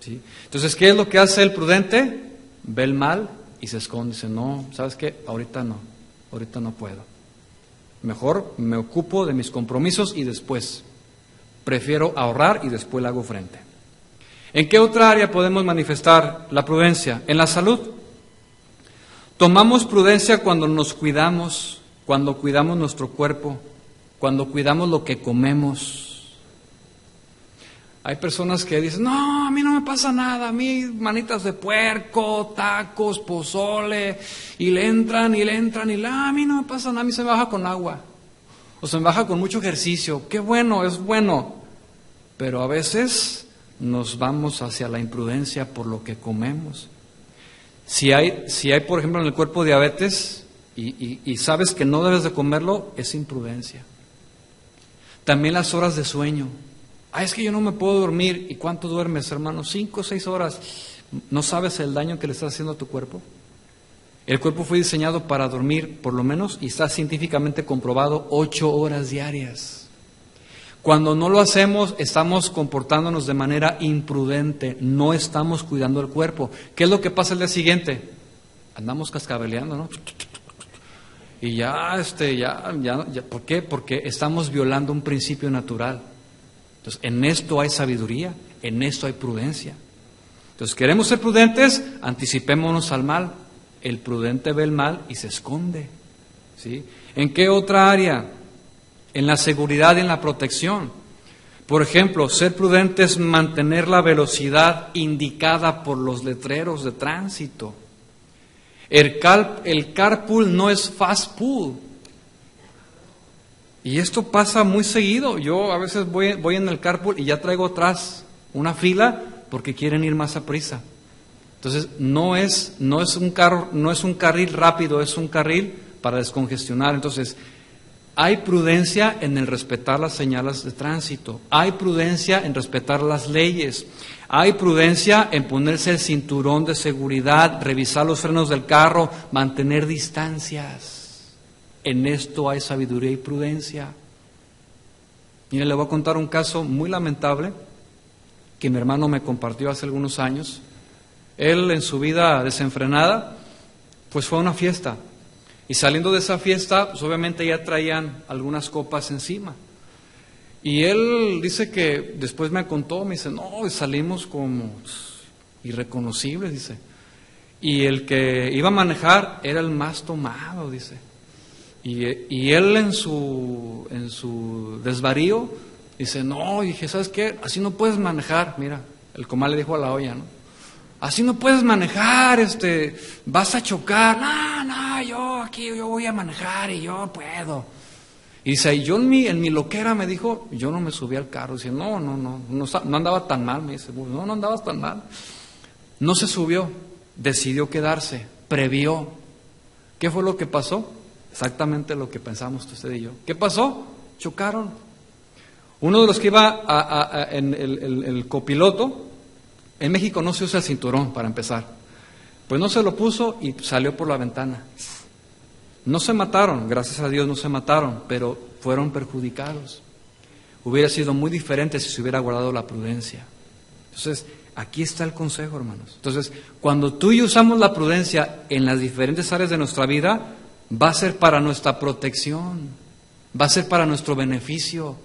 Speaker 1: ¿Sí? Entonces, ¿qué es lo que hace el prudente? Ve el mal y se esconde. Dice, no, ¿sabes qué? Ahorita no puedo. Mejor me ocupo de mis compromisos y después. Prefiero ahorrar y después le hago frente. ¿En qué otra área podemos manifestar la prudencia? En la salud. Tomamos prudencia cuando nos cuidamos, cuando cuidamos nuestro cuerpo, cuando cuidamos lo que comemos. Hay personas que dicen, no, a mí no me pasa nada, a mí manitas de puerco, tacos, pozole, y le entran, a mí no me pasa nada, a mí se me baja con agua, o se me baja con mucho ejercicio. Qué bueno, es bueno, pero a veces nos vamos hacia la imprudencia por lo que comemos. Si hay, por ejemplo, en el cuerpo diabetes, y sabes que no debes de comerlo, es imprudencia. También las horas de sueño. Es que yo no me puedo dormir. ¿Y cuánto duermes, hermano? 5 o 6 horas. ¿No sabes el daño que le estás haciendo a tu cuerpo? El cuerpo fue diseñado para dormir, por lo menos, y está científicamente comprobado, 8 horas diarias. Cuando no lo hacemos, estamos comportándonos de manera imprudente, no estamos cuidando el cuerpo. ¿Qué es lo que pasa el día siguiente? Andamos cascabeleando, ¿no? Y ya, ¿por qué? Porque estamos violando un principio natural. Entonces, en esto hay sabiduría, en esto hay prudencia. Entonces, queremos ser prudentes, anticipémonos al mal. El prudente ve el mal y se esconde. ¿Sí? ¿En qué otra área? En la seguridad y en la protección. Por ejemplo, ser prudente es mantener la velocidad indicada por los letreros de tránsito. El carpool no es fast pool. Y esto pasa muy seguido. Yo a veces voy en el carpool y ya traigo atrás una fila porque quieren ir más a prisa. Entonces no es un carril rápido, es un carril para descongestionar. Entonces, Hay prudencia en el respetar las señales de tránsito. Hay prudencia en respetar las leyes. Hay prudencia en ponerse el cinturón de seguridad, revisar los frenos del carro, mantener distancias. En esto hay sabiduría y prudencia. Mire, le voy a contar un caso muy lamentable que mi hermano me compartió hace algunos años. Él, en su vida desenfrenada, pues fue a una fiesta. Y saliendo de esa fiesta, pues obviamente ya traían algunas copas encima. Y él dice que después me contó, me dice, no, salimos como irreconocibles, dice. Y el que iba a manejar era el más tomado, dice. Y él en su desvarío, dice, no, y dije, ¿sabes qué? Así no puedes manejar. Mira, el comal le dijo a la olla, ¿no? Así no puedes manejar, vas a chocar. No, yo voy a manejar y yo puedo. Y dice, yo en mi loquera me dijo, yo no me subí al carro. Dice, no andaba tan mal, me dice, no andabas tan mal. No se subió, decidió quedarse, previó. ¿Qué fue lo que pasó? Exactamente lo que pensamos usted y yo. ¿Qué pasó? Chocaron. Uno de los que iba en el copiloto, en México no se usa el cinturón para empezar. Pues no se lo puso y salió por la ventana. No se mataron, gracias a Dios no se mataron, pero fueron perjudicados. Hubiera sido muy diferente si se hubiera guardado la prudencia. Entonces, aquí está el consejo, hermanos. Entonces, cuando tú y yo usamos la prudencia en las diferentes áreas de nuestra vida, va a ser para nuestra protección, va a ser para nuestro beneficio,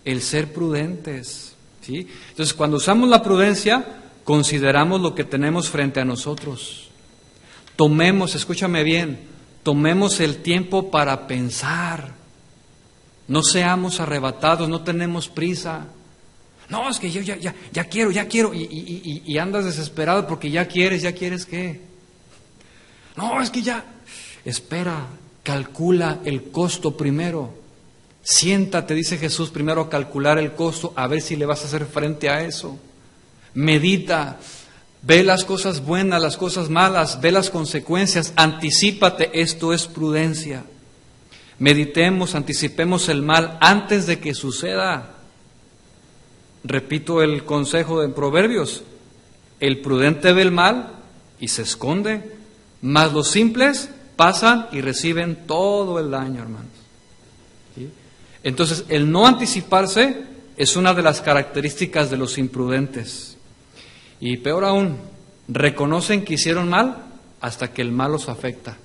Speaker 1: el ser prudentes, ¿sí? Entonces, cuando usamos la prudencia, consideramos lo que tenemos frente a nosotros. Tomemos, escúchame bien, tomemos el tiempo para pensar. No seamos arrebatados, no tenemos prisa. No, es que yo ya quiero, y andas desesperado porque ya quieres ¿qué? No, es que ya, espera, calcula el costo primero. Siéntate, dice Jesús, primero a calcular el costo, a ver si le vas a hacer frente a eso. Medita, ve las cosas buenas, las cosas malas, ve las consecuencias, anticípate, esto es prudencia. Meditemos, anticipemos el mal antes de que suceda. Repito el consejo de Proverbios, el prudente ve el mal y se esconde, mas los simples pasan y reciben todo el daño, hermanos. ¿Sí? Entonces, el no anticiparse es una de las características de los imprudentes. Y peor aún, reconocen que hicieron mal hasta que el mal los afecta.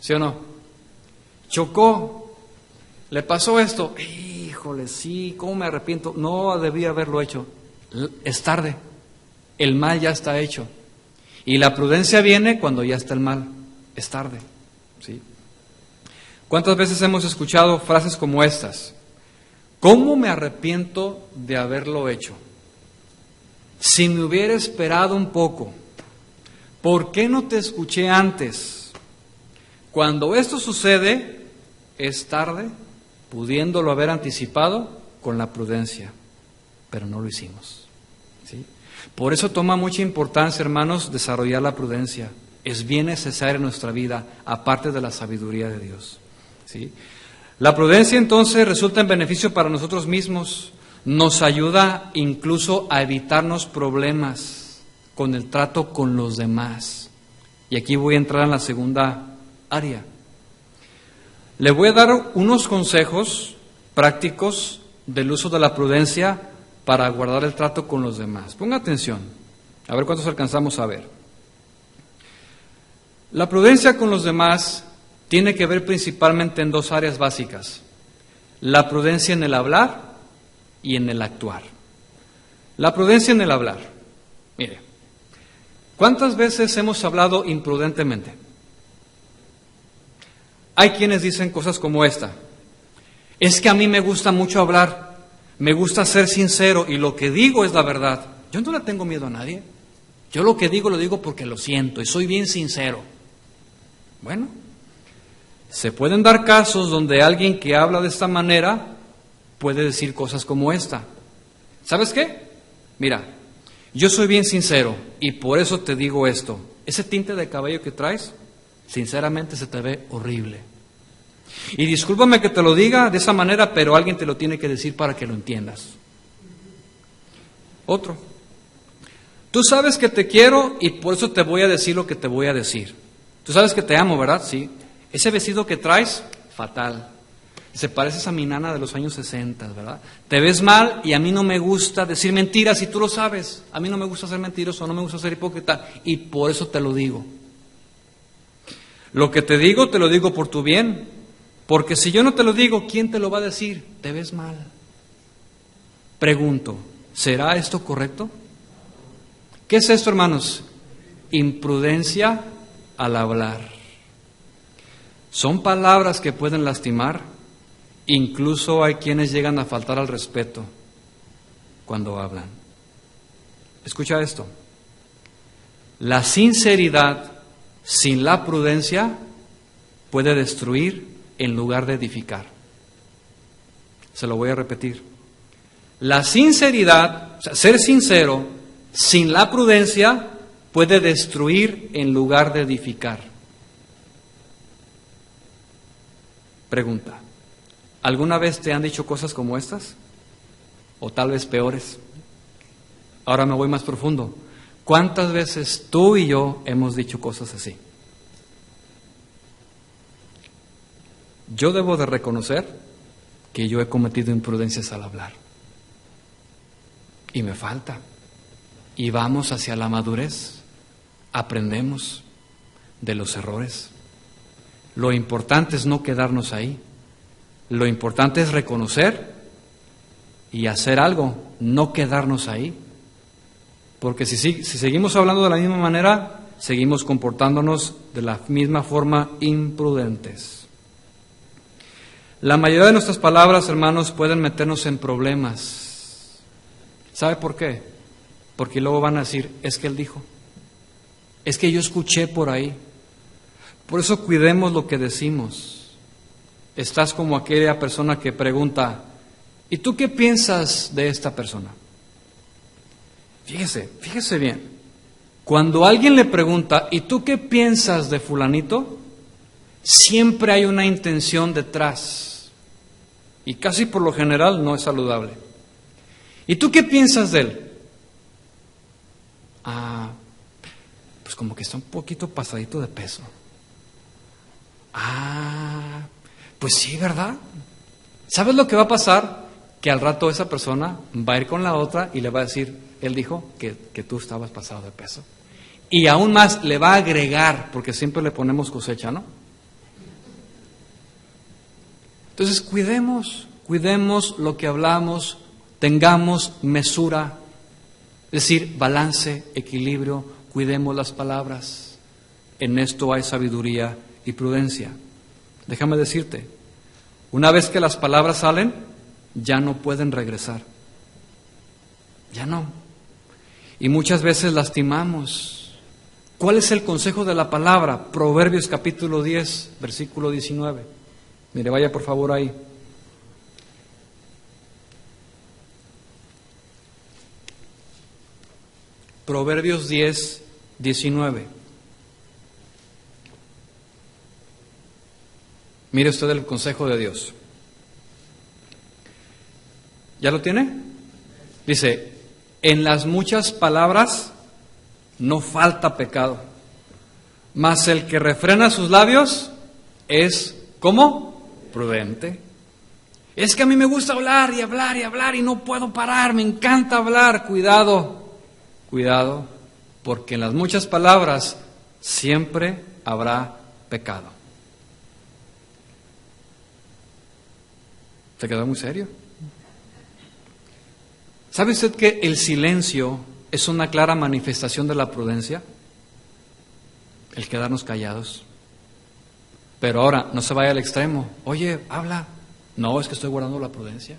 Speaker 1: ¿Sí o no? Chocó, le pasó esto, híjole, sí, ¿cómo me arrepiento? No debía haberlo hecho. Es tarde, el mal ya está hecho. Y la prudencia viene cuando ya está el mal, es tarde. ¿Sí? ¿Cuántas veces hemos escuchado frases como estas? ¿Cómo me arrepiento de haberlo hecho? Si me hubiera esperado un poco, ¿por qué no te escuché antes? Cuando esto sucede, es tarde, pudiéndolo haber anticipado con la prudencia, pero no lo hicimos. ¿Sí? Por eso toma mucha importancia, hermanos, desarrollar la prudencia. Es bien necesaria en nuestra vida, aparte de la sabiduría de Dios. ¿Sí? La prudencia entonces resulta en beneficio para nosotros mismos. Nos ayuda incluso a evitarnos problemas con el trato con los demás. Y aquí voy a entrar en la segunda área. Le voy a dar unos consejos prácticos del uso de la prudencia para guardar el trato con los demás. Ponga atención, a ver cuántos alcanzamos a ver. La prudencia con los demás tiene que ver principalmente en dos áreas básicas. La prudencia en el hablar y en el actuar. La prudencia en el hablar. Mire, ¿cuántas veces hemos hablado imprudentemente? Hay quienes dicen cosas como esta. Es que a mí me gusta mucho hablar, me gusta ser sincero y lo que digo es la verdad. Yo no le tengo miedo a nadie. Yo lo que digo lo digo porque lo siento y soy bien sincero. Bueno, se pueden dar casos donde alguien que habla de esta manera puede decir cosas como esta. ¿Sabes qué? Mira, yo soy bien sincero y por eso te digo esto. Ese tinte de cabello que traes, sinceramente se te ve horrible. Y discúlpame que te lo diga de esa manera, pero alguien te lo tiene que decir para que lo entiendas. Otro. Tú sabes que te quiero y por eso te voy a decir lo que te voy a decir. Tú sabes que te amo, ¿verdad? Sí. Ese vestido que traes, fatal. Se pareces a mi nana de los años 60, ¿verdad? Te ves mal y a mí no me gusta decir mentiras y tú lo sabes. A mí no me gusta ser mentiroso, no me gusta ser hipócrita y por eso te lo digo. Lo que te lo digo por tu bien. Porque si yo no te lo digo, ¿quién te lo va a decir? Te ves mal. Pregunto, ¿será esto correcto? ¿Qué es esto, hermanos? Imprudencia al hablar. Son palabras que pueden lastimar. Incluso hay quienes llegan a faltar al respeto cuando hablan. Escucha esto. La sinceridad sin la prudencia puede destruir en lugar de edificar. Se lo voy a repetir. La sinceridad, o sea, ser sincero, sin la prudencia, puede destruir en lugar de edificar. Pregunta, ¿alguna vez te han dicho cosas como estas? O tal vez peores. Ahora me voy más profundo. ¿Cuántas veces tú y yo hemos dicho cosas así? Yo debo de reconocer que yo he cometido imprudencias al hablar. Y me falta. Y vamos hacia la madurez. Aprendemos de los errores. Lo importante es no quedarnos ahí. Lo importante es reconocer y hacer algo, no quedarnos ahí. Porque si seguimos hablando de la misma manera, seguimos comportándonos de la misma forma imprudentes. La mayoría de nuestras palabras, hermanos, pueden meternos en problemas. ¿Sabe por qué? Porque luego van a decir, es que él dijo, es que yo escuché por ahí. Por eso cuidemos lo que decimos. Estás como aquella persona que pregunta, ¿y tú qué piensas de esta persona? Fíjese bien. Cuando alguien le pregunta, ¿y tú qué piensas de fulanito? Siempre hay una intención detrás. Y casi por lo general no es saludable. ¿Y tú qué piensas de él? Pues como que está un poquito pasadito de peso. Pues sí, ¿verdad? ¿Sabes lo que va a pasar? Que al rato esa persona va a ir con la otra y le va a decir, él dijo que tú estabas pasado de peso. Y aún más le va a agregar, porque siempre le ponemos cosecha, ¿no? Entonces cuidemos lo que hablamos, tengamos mesura, es decir, balance, equilibrio, cuidemos las palabras. En esto hay sabiduría y prudencia. Déjame decirte, una vez que las palabras salen, ya no pueden regresar. Ya no. Y muchas veces lastimamos. ¿Cuál es el consejo de la palabra? Proverbios capítulo 10, versículo 19. Mire, vaya por favor ahí. Proverbios 10, 19. Mire usted el consejo de Dios. ¿Ya lo tiene? Dice, en las muchas palabras no falta pecado, mas el que refrena sus labios es, ¿cómo? Prudente. Es que a mí me gusta hablar y hablar y hablar y no puedo parar, me encanta hablar. Cuidado, porque en las muchas palabras siempre habrá pecado. ¿Se quedó muy serio? ¿Sabe usted que el silencio es una clara manifestación de la prudencia? El quedarnos callados. Pero ahora, no se vaya al extremo. Oye, habla. No, es que estoy guardando la prudencia.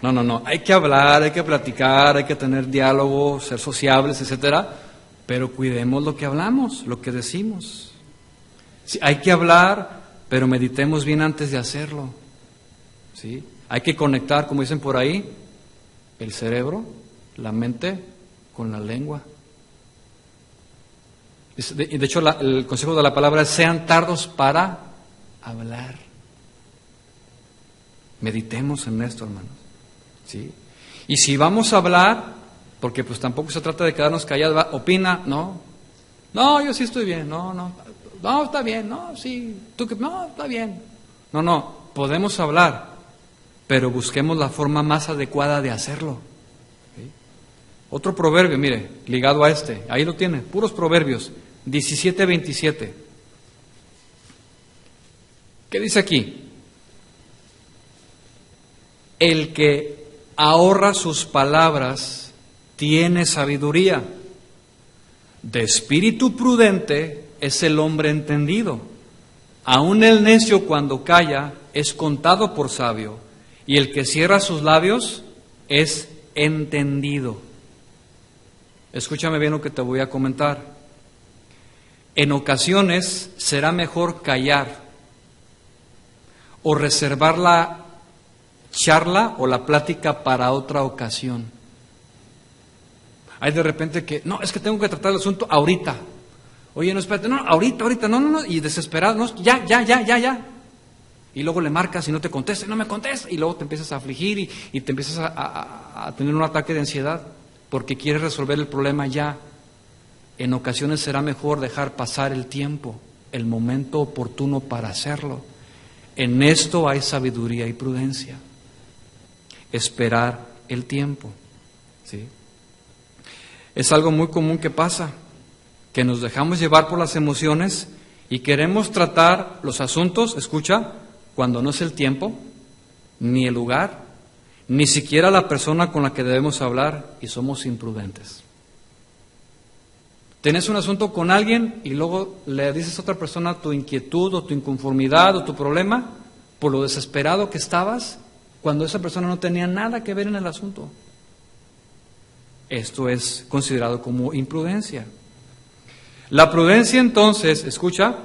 Speaker 1: No. Hay que hablar, hay que platicar, hay que tener diálogo, ser sociables, etcétera. Pero cuidemos lo que hablamos, lo que decimos. Sí, hay que hablar, pero meditemos bien antes de hacerlo. ¿Sí? Hay que conectar, como dicen por ahí, el cerebro, la mente con la lengua. De hecho, el consejo de la palabra es sean tardos para hablar. Meditemos en esto, hermanos. ¿Sí? Y si vamos a hablar, porque pues tampoco se trata de quedarnos callados, opina, no, yo sí estoy bien, no, está bien, no, sí, tú que, no, está bien. No, podemos hablar, pero busquemos la forma más adecuada de hacerlo. ¿Sí? Otro proverbio, mire, ligado a este, ahí lo tiene, puros proverbios, 17:27. ¿Qué dice aquí? El que ahorra sus palabras tiene sabiduría. De espíritu prudente es el hombre entendido. Aun el necio cuando calla es contado por sabio, y el que cierra sus labios es entendido. Escúchame bien lo que te voy a comentar. En ocasiones será mejor callar o reservar la charla o la plática para otra ocasión. Hay de repente que, no, es que tengo que tratar el asunto ahorita. Oye, no, espérate, no, ahorita, no, y desesperado, no, ya. Y luego le marcas y no te contesta, no me contesta, y luego te empiezas a afligir y te empiezas a tener un ataque de ansiedad porque quieres resolver el problema ya. En ocasiones será mejor dejar pasar el tiempo, el momento oportuno para hacerlo. En esto hay sabiduría y prudencia. Esperar el tiempo. ¿Sí? Es algo muy común que pasa, que nos dejamos llevar por las emociones y queremos tratar los asuntos, escucha, cuando no es el tiempo, ni el lugar, ni siquiera la persona con la que debemos hablar, y somos imprudentes. Tienes un asunto con alguien y luego le dices a otra persona tu inquietud o tu inconformidad o tu problema por lo desesperado que estabas cuando esa persona no tenía nada que ver en el asunto. Esto es considerado como imprudencia. La prudencia entonces, escucha,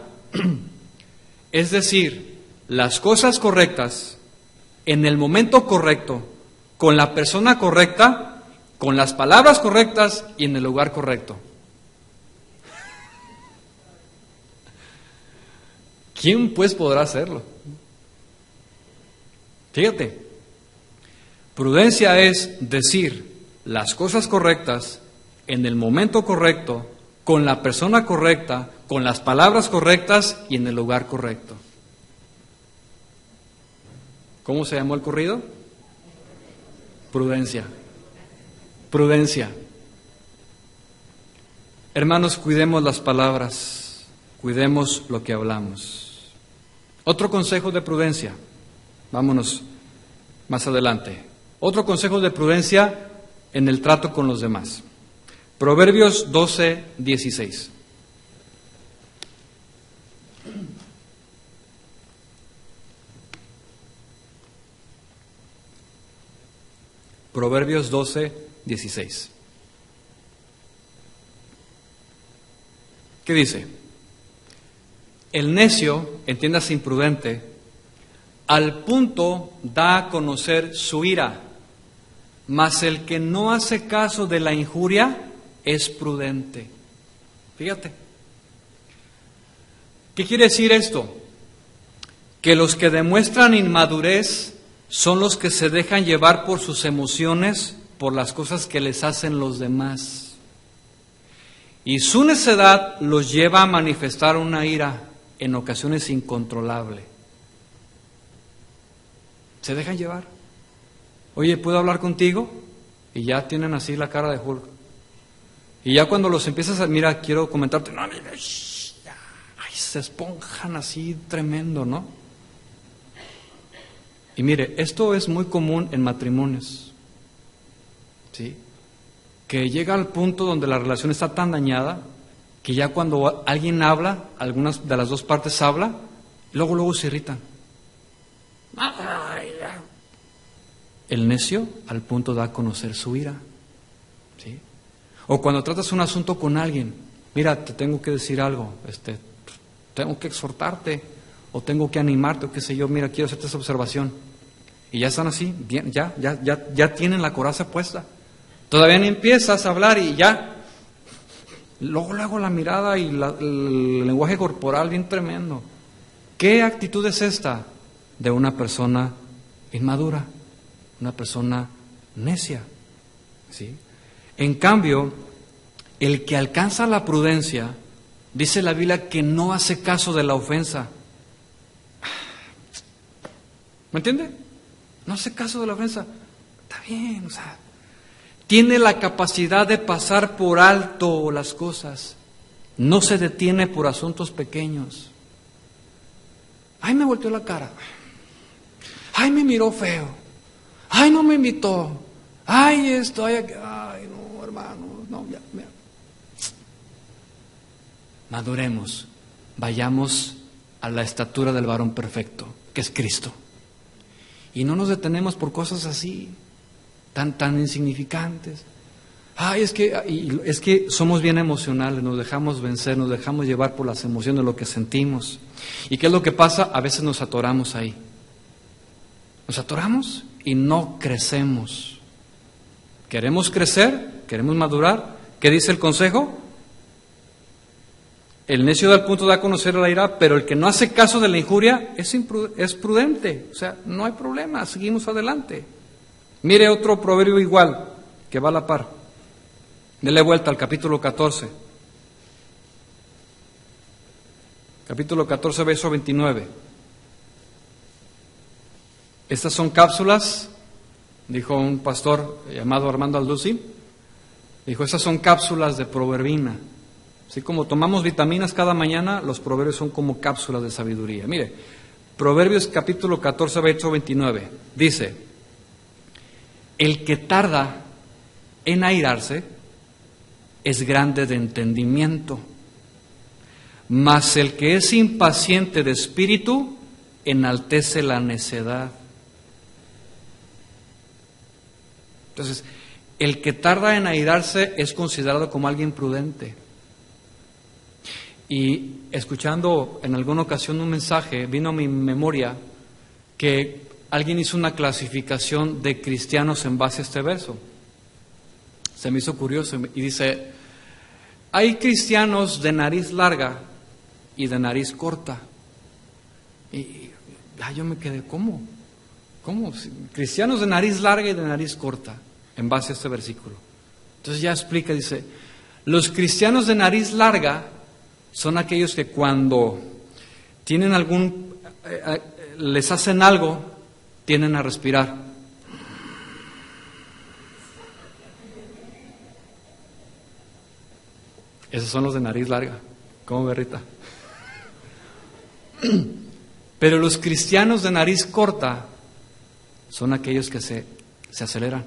Speaker 1: es decir, las cosas correctas en el momento correcto, con la persona correcta, con las palabras correctas y en el lugar correcto. ¿Quién pues podrá hacerlo? Fíjate, prudencia es decir las cosas correctas en el momento correcto, con la persona correcta, con las palabras correctas y en el lugar correcto. ¿Cómo se llamó el corrido? Prudencia. Prudencia. Hermanos, cuidemos las palabras, cuidemos lo que hablamos. Otro consejo de prudencia. Vámonos más adelante. Otro consejo de prudencia en el trato con los demás. Proverbios 12:16. Proverbios 12:16. ¿Qué dice? El necio, entiéndase imprudente, al punto da a conocer su ira, mas el que no hace caso de la injuria es prudente. Fíjate. ¿Qué quiere decir esto? Que los que demuestran inmadurez son los que se dejan llevar por sus emociones, por las cosas que les hacen los demás. Y su necedad los lleva a manifestar una ira en ocasiones incontrolable. Se dejan llevar. Oye, ¿puedo hablar contigo? Y ya tienen así la cara de Hulk. Y ya cuando los empiezas a, mira, quiero comentarte, no, mira, ay, se esponjan así tremendo, ¿no? Y mire, esto es muy común en matrimonios, ¿sí? Que llega al punto donde la relación está tan dañada que ya cuando alguien habla, algunas de las dos partes habla, luego se irritan. El necio al punto da a conocer su ira, ¿sí? O cuando tratas un asunto con alguien, mira, te tengo que decir algo, tengo que exhortarte, o tengo que animarte, o qué sé yo, mira, quiero hacerte esa observación. Y ya están así, bien, ya tienen la coraza puesta. Todavía ni empiezas a hablar y ya. Luego la mirada y el lenguaje corporal bien tremendo. ¿Qué actitud es esta de una persona inmadura, una persona necia? ¿Sí? En cambio, el que alcanza la prudencia, dice la Biblia que no hace caso de la ofensa. ¿Me entiende? No hace caso de la ofensa. Está bien, o sea, tiene la capacidad de pasar por alto las cosas. No se detiene por asuntos pequeños. Ay, me volteó la cara. Ay, me miró feo. Ay, no me invitó. Ay, esto, ay, no, hermano, no, ya. Maduremos, vayamos a la estatura del varón perfecto, que es Cristo. Y no nos detenemos por cosas así, tan insignificantes. Ay, es que somos bien emocionales, nos dejamos vencer, nos dejamos llevar por las emociones, lo que sentimos. ¿Y qué es lo que pasa? A veces nos atoramos ahí. Nos atoramos y no crecemos. ¿Queremos crecer? ¿Queremos madurar? ¿Qué dice el consejo? El necio da al punto de a conocer la ira, pero el que no hace caso de la injuria es prudente. O sea, no hay problema, seguimos adelante. Mire otro proverbio igual, que va a la par. Dele vuelta al capítulo 14. Capítulo 14, verso 29. Estas son cápsulas, dijo un pastor llamado Armando Alducin. Dijo, estas son cápsulas de proverbina. Así como tomamos vitaminas cada mañana, los proverbios son como cápsulas de sabiduría. Mire, Proverbios capítulo 14, verso 29. Dice, el que tarda en airarse es grande de entendimiento, mas el que es impaciente de espíritu enaltece la necedad. Entonces, el que tarda en airarse es considerado como alguien prudente. Y escuchando en alguna ocasión un mensaje, vino a mi memoria que alguien hizo una clasificación de cristianos en base a este verso. Se me hizo curioso y dice, hay cristianos de nariz larga y de nariz corta. Y yo me quedé, ¿cómo? Cristianos de nariz larga y de nariz corta, en base a este versículo. Entonces ya explica, dice, los cristianos de nariz larga son aquellos que cuando tienen les hacen algo, tienden a respirar. Esos son los de nariz larga. ¿Cómo, Berrita? Pero los cristianos de nariz corta son aquellos que se aceleran.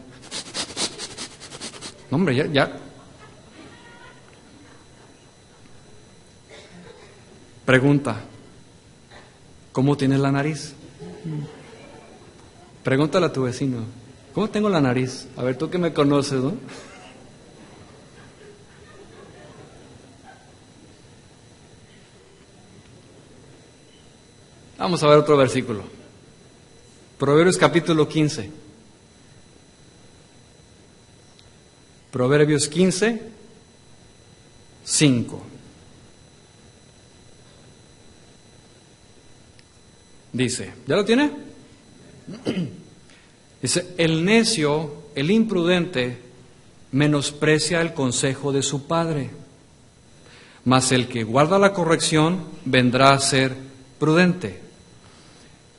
Speaker 1: No, hombre, ya. Pregunta, ¿cómo tienes la nariz? Pregúntale a tu vecino, ¿cómo tengo la nariz? A ver, tú que me conoces, ¿no? Vamos a ver otro versículo. Proverbios capítulo 15. Proverbios 15, 5. Dice, ¿ya lo tiene? Dice, el necio, el imprudente, menosprecia el consejo de su padre, mas el que guarda la corrección vendrá a ser prudente.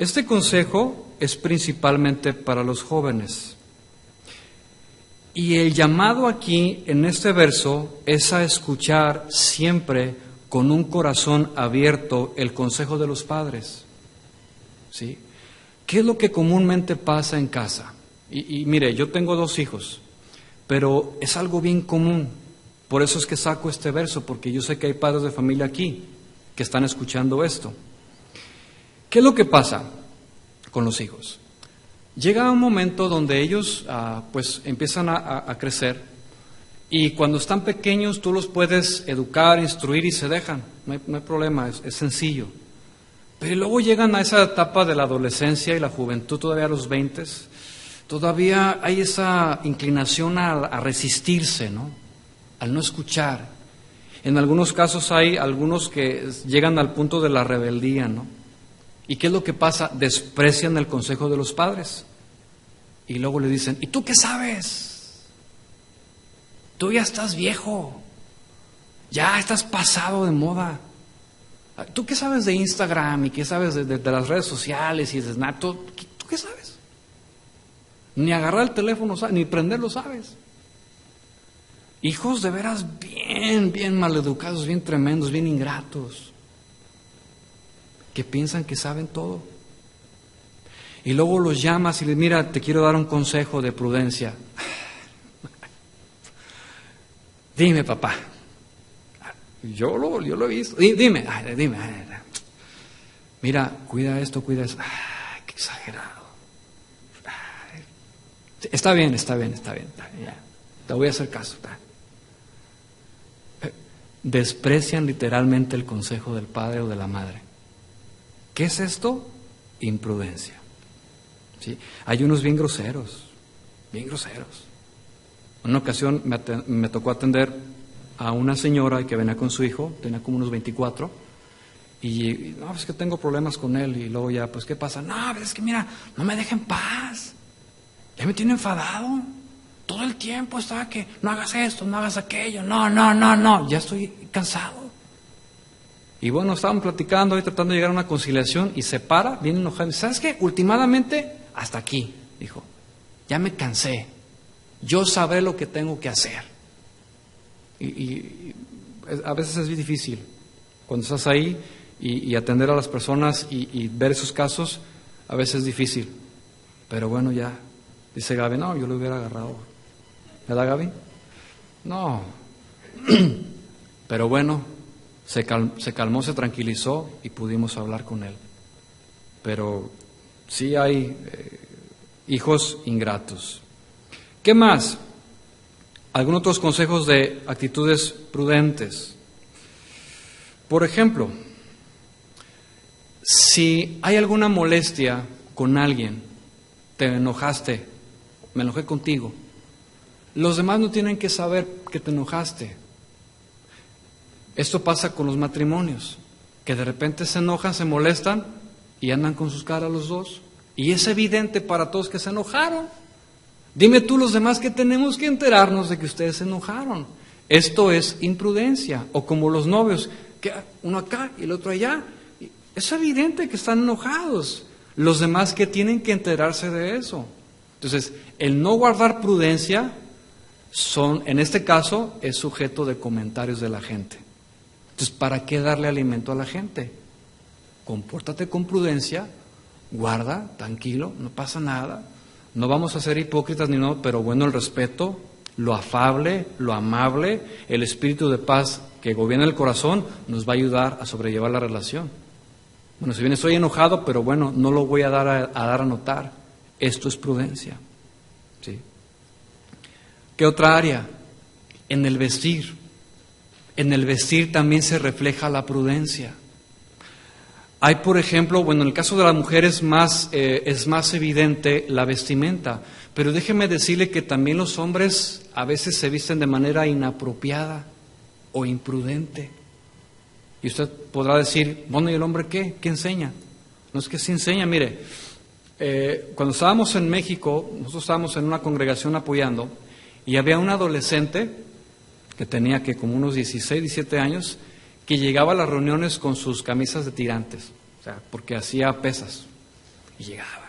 Speaker 1: Este consejo es principalmente para los jóvenes. Y el llamado aquí, en este verso, es a escuchar siempre con un corazón abierto el consejo de los padres. ¿Sí? ¿Qué es lo que comúnmente pasa en casa? Y mire, yo tengo 2 hijos, pero es algo bien común. Por eso es que saco este verso, porque yo sé que hay padres de familia aquí que están escuchando esto. ¿Qué es lo que pasa con los hijos? Llega un momento donde ellos pues empiezan a crecer, y cuando están pequeños tú los puedes educar, instruir y se dejan, no hay problema, es sencillo. Pero luego llegan a esa etapa de la adolescencia y la juventud, todavía a los 20, todavía hay esa inclinación a resistirse, ¿no? Al no escuchar. En algunos casos hay algunos que llegan al punto de la rebeldía, ¿no? ¿Y qué es lo que pasa? Desprecian el consejo de los padres. Y luego le dicen, ¿y tú qué sabes? Tú ya estás viejo, ya estás pasado de moda. ¿Tú qué sabes de Instagram y qué sabes de las redes sociales y de Snap? ¿Tú qué sabes? Ni agarrar el teléfono, ni prenderlo sabes. Hijos de veras bien maleducados, bien tremendos, bien ingratos, que piensan que saben todo. Y luego los llamas y les, mira, te quiero dar un consejo de prudencia. Dime, papá. Yo lo he visto. Dime. Mira, cuida esto, cuida eso. Ay, qué exagerado. Ay. Está bien. Ya. Te voy a hacer caso. Desprecian literalmente el consejo del padre o de la madre. ¿Qué es esto? Imprudencia. ¿Sí? Hay unos bien groseros. En una ocasión me tocó atender a una señora que venía con su hijo, tenía como unos 24, y no, es que tengo problemas con él, y luego ya, pues, ¿qué pasa? No, es que mira, no me deja en paz, ya me tiene enfadado, todo el tiempo está que no hagas esto, no hagas aquello, no, ya estoy cansado. Y bueno, estaban platicando y tratando de llegar a una conciliación, y se para, bien enojado, y ¿sabes qué? Últimamente, hasta aquí, dijo, ya me cansé, yo sabré lo que tengo que hacer. Y a veces es difícil cuando estás ahí y atender a las personas y ver esos casos, a veces es difícil. Pero bueno, ya, dice Gaby, no, yo lo hubiera agarrado. ¿Verdad, Gaby? No. Pero bueno, se calmó, se tranquilizó y pudimos hablar con él. Pero sí hay hijos ingratos. ¿Qué más? Algunos otros consejos de actitudes prudentes. Por ejemplo, si hay alguna molestia con alguien, te enojaste, me enojé contigo, los demás no tienen que saber que te enojaste. Esto pasa con los matrimonios, que de repente se enojan, se molestan y andan con sus caras los dos. Y es evidente para todos que se enojaron. Dime tú los demás que tenemos que enterarnos de que ustedes se enojaron. Esto es imprudencia. O como los novios, que uno acá y el otro allá. Es evidente que están enojados. Los demás que tienen que enterarse de eso. Entonces, el no guardar prudencia en este caso, es sujeto de comentarios de la gente. Entonces, ¿para qué darle alimento a la gente? Compórtate con prudencia, guarda, tranquilo, no pasa nada. No vamos a ser hipócritas ni no, pero bueno, el respeto, lo afable, lo amable, el espíritu de paz que gobierna el corazón nos va a ayudar a sobrellevar la relación. Bueno, si bien estoy enojado, pero bueno, no lo voy a dar a notar. Esto es prudencia. ¿Sí? ¿Qué otra área? En el vestir. En el vestir también se refleja la prudencia. Hay, por ejemplo, bueno, en el caso de la mujer es más evidente la vestimenta, pero déjeme decirle que también los hombres a veces se visten de manera inapropiada o imprudente. Y usted podrá decir, bueno, ¿y el hombre qué? ¿Qué enseña? No es que sí enseña, mire, cuando estábamos en México, nosotros estábamos en una congregación apoyando y había un adolescente que tenía como unos 16, 17 años, que llegaba a las reuniones con sus camisas de tirantes, o sea, porque hacía pesas, y llegaba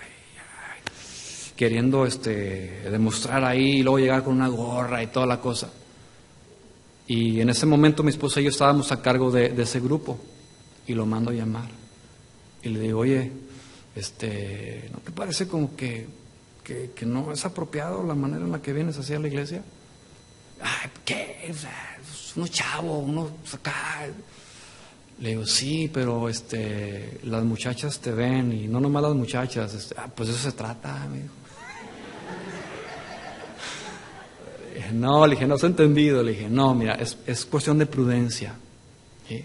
Speaker 1: queriendo demostrar ahí, y luego llegaba con una gorra y toda la cosa. Y en ese momento mi esposa y yo estábamos a cargo de ese grupo, y lo mando a llamar, y le digo, oye, ¿no te parece como que no es apropiado la manera en la que vienes hacia la iglesia? Ay, ¿qué? O sea, uno chavo, uno acá. Le digo, sí, pero las muchachas te ven, y no nomás las muchachas, pues eso se trata, me dijo. No, le dije, no has entendido, le dije, no, mira, es cuestión de prudencia. ¿Sí?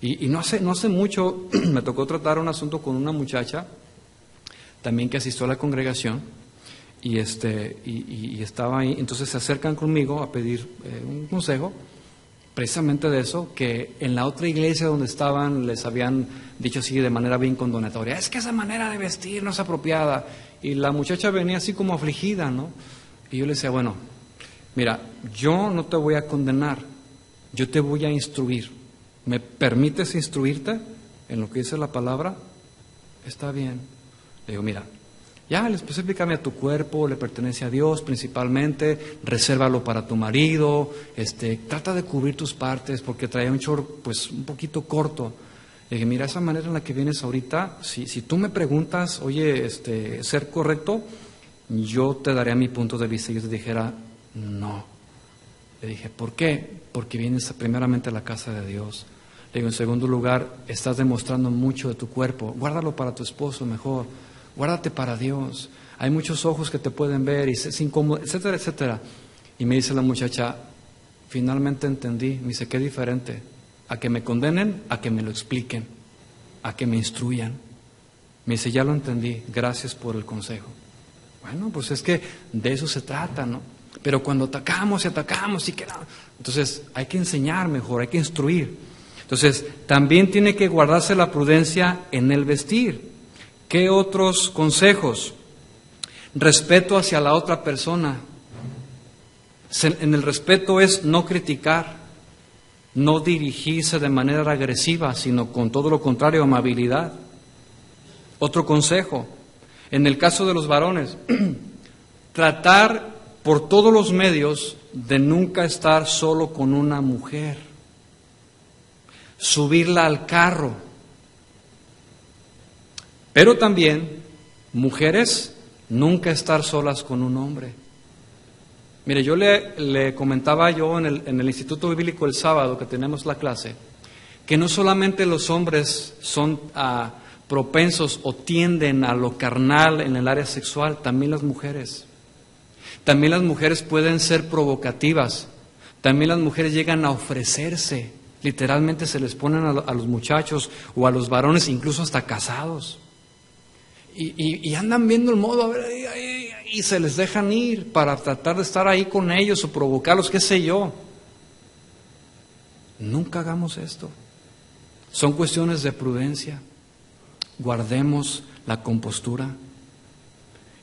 Speaker 1: Y no hace mucho me tocó tratar un asunto con una muchacha, también que asistió a la congregación, y estaba ahí, entonces se acercan conmigo a pedir un consejo. precisamente de eso, que en la otra iglesia donde estaban les habían dicho así de manera bien condonatoria, es que esa manera de vestir no es apropiada. Y la muchacha venía así como afligida, ¿no? Y yo le decía, bueno, mira, yo no te voy a condenar, yo te voy a instruir. ¿Me permites instruirte en lo que dice la palabra? Está bien. Le digo, mira, ya específicame a tu cuerpo, le pertenece a Dios principalmente, resérvalo para tu marido, trata de cubrir tus partes, porque traía un short pues un poquito corto. Le dije, mira, esa manera en la que vienes ahorita, si tú me preguntas, oye, ser correcto, yo te daré mi punto de vista. Y yo te dijera, no. Le dije, ¿por qué? Porque vienes primeramente a la casa de Dios. Le digo, en segundo lugar, estás demostrando mucho de tu cuerpo, guárdalo para tu esposo mejor, guárdate para Dios, hay muchos ojos que te pueden ver y es incómodo, etcétera, etcétera. Y me dice la muchacha, finalmente entendí, me dice, qué diferente, a que me condenen, a que me lo expliquen, a que me instruyan. Me dice, ya lo entendí, gracias por el consejo. Bueno, pues es que de eso se trata, ¿no? Pero cuando atacamos y que no, entonces hay que enseñar mejor, hay que instruir. Entonces, también tiene que guardarse la prudencia en el vestir. ¿Qué otros consejos? Respeto hacia la otra persona. En el respeto es no criticar, no dirigirse de manera agresiva, sino con todo lo contrario, amabilidad. Otro consejo, en el caso de los varones, tratar por todos los medios de nunca estar solo con una mujer. Subirla al carro. Pero también, mujeres, nunca estar solas con un hombre. Mire, yo le comentaba yo en el Instituto Bíblico el sábado que tenemos la clase, que no solamente los hombres son propensos o tienden a lo carnal en el área sexual, también las mujeres. También las mujeres pueden ser provocativas, también las mujeres llegan a ofrecerse. Literalmente se les ponen a los muchachos o a los varones, incluso hasta casados. Y andan viendo el modo, a ver, y se les dejan ir para tratar de estar ahí con ellos o provocarlos, qué sé yo. Nunca hagamos esto. Son cuestiones de prudencia. Guardemos la compostura.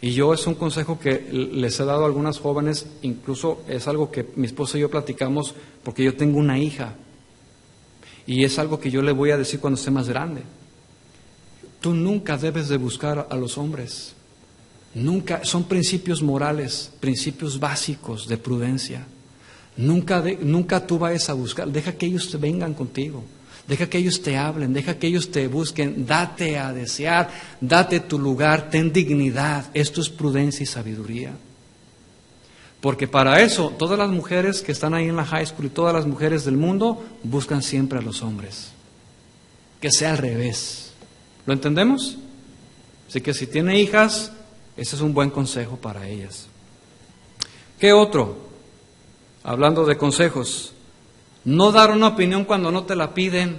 Speaker 1: Y yo es un consejo que les he dado a algunas jóvenes, incluso es algo que mi esposa y yo platicamos porque yo tengo una hija. Y es algo que yo le voy a decir cuando esté más grande. Tú nunca debes de buscar a los hombres. Nunca, son principios morales, principios básicos de prudencia. Nunca tú vayas a buscar, deja que ellos te vengan contigo. Deja que ellos te hablen, deja que ellos te busquen, date a desear, date tu lugar, ten dignidad. Esto es prudencia y sabiduría. Porque para eso, todas las mujeres que están ahí en la high school y todas las mujeres del mundo buscan siempre a los hombres. Que sea al revés. ¿Lo entendemos? Así que si tiene hijas, ese es un buen consejo para ellas. ¿Qué otro? Hablando de consejos, no dar una opinión cuando no te la piden.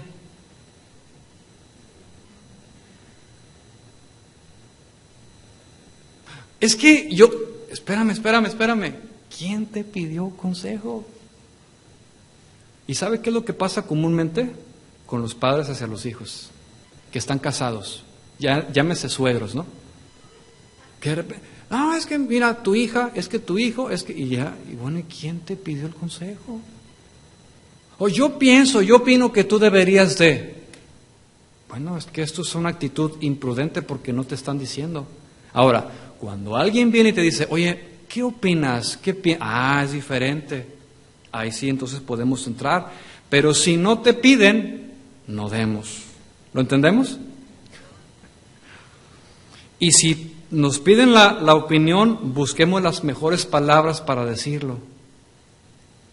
Speaker 1: Es que yo, espérame. ¿Quién te pidió consejo? ¿Y sabe qué es lo que pasa comúnmente con los padres hacia los hijos que están casados? Ya, llámese suegros, ¿no? Que de repente, no, es que mira, tu hija, es que tu hijo, es que, y bueno, ¿y quién te pidió el consejo? O yo opino que tú deberías de. Bueno, es que esto es una actitud imprudente porque no te están diciendo. Ahora, cuando alguien viene y te dice, oye, ¿qué opinas? Es diferente. Ahí sí, entonces podemos entrar. Pero si no te piden, no demos. ¿Lo entendemos? Y si nos piden la opinión, busquemos las mejores palabras para decirlo.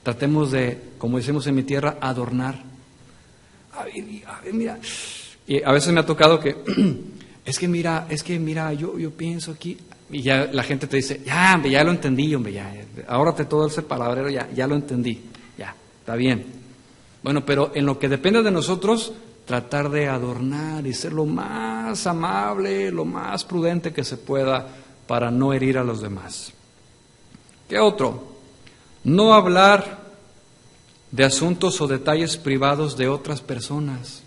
Speaker 1: Tratemos de, como decimos en mi tierra, adornar. A ver, mira. Y a veces me ha tocado que, es que mira, yo pienso aquí. Y ya la gente te dice, ya lo entendí, hombre, ya. Ahórrate todo ese palabrero, ya lo entendí. Ya, está bien. Bueno, pero en lo que depende de nosotros, tratar de adornar y ser lo más amable, lo más prudente que se pueda para no herir a los demás. ¿Qué otro? No hablar de asuntos o detalles privados de otras personas.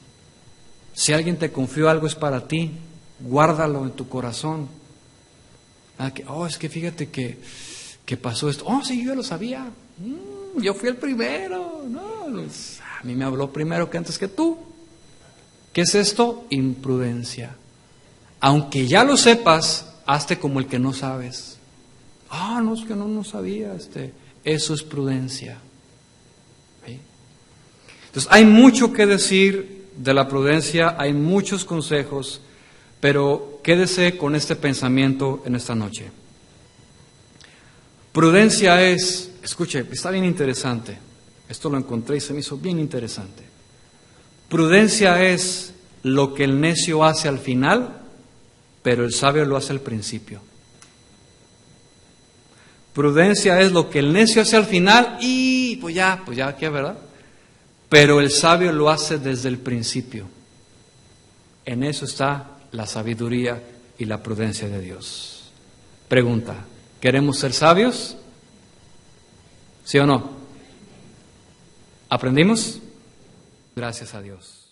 Speaker 1: Si alguien te confió algo es para ti, guárdalo en tu corazón. Es que fíjate que pasó esto. Sí, yo lo sabía. Yo fui el primero. No, a mí me habló primero que antes que tú. ¿Qué es esto? Imprudencia. Aunque ya lo sepas, hazte como el que no sabes. No, es que no sabía. Eso es prudencia. ¿Sí? Entonces, hay mucho que decir de la prudencia, hay muchos consejos, pero quédese con este pensamiento en esta noche. Prudencia es, escuche, está bien interesante. Esto lo encontré y se me hizo bien interesante. Prudencia es lo que el necio hace al final, pero el sabio lo hace al principio. Prudencia es lo que el necio hace al final y pues ya, ¿qué, verdad? Pero el sabio lo hace desde el principio. En eso está la sabiduría y la prudencia de Dios. Pregunta, ¿queremos ser sabios? ¿Sí o no? ¿Aprendimos? Gracias a Dios.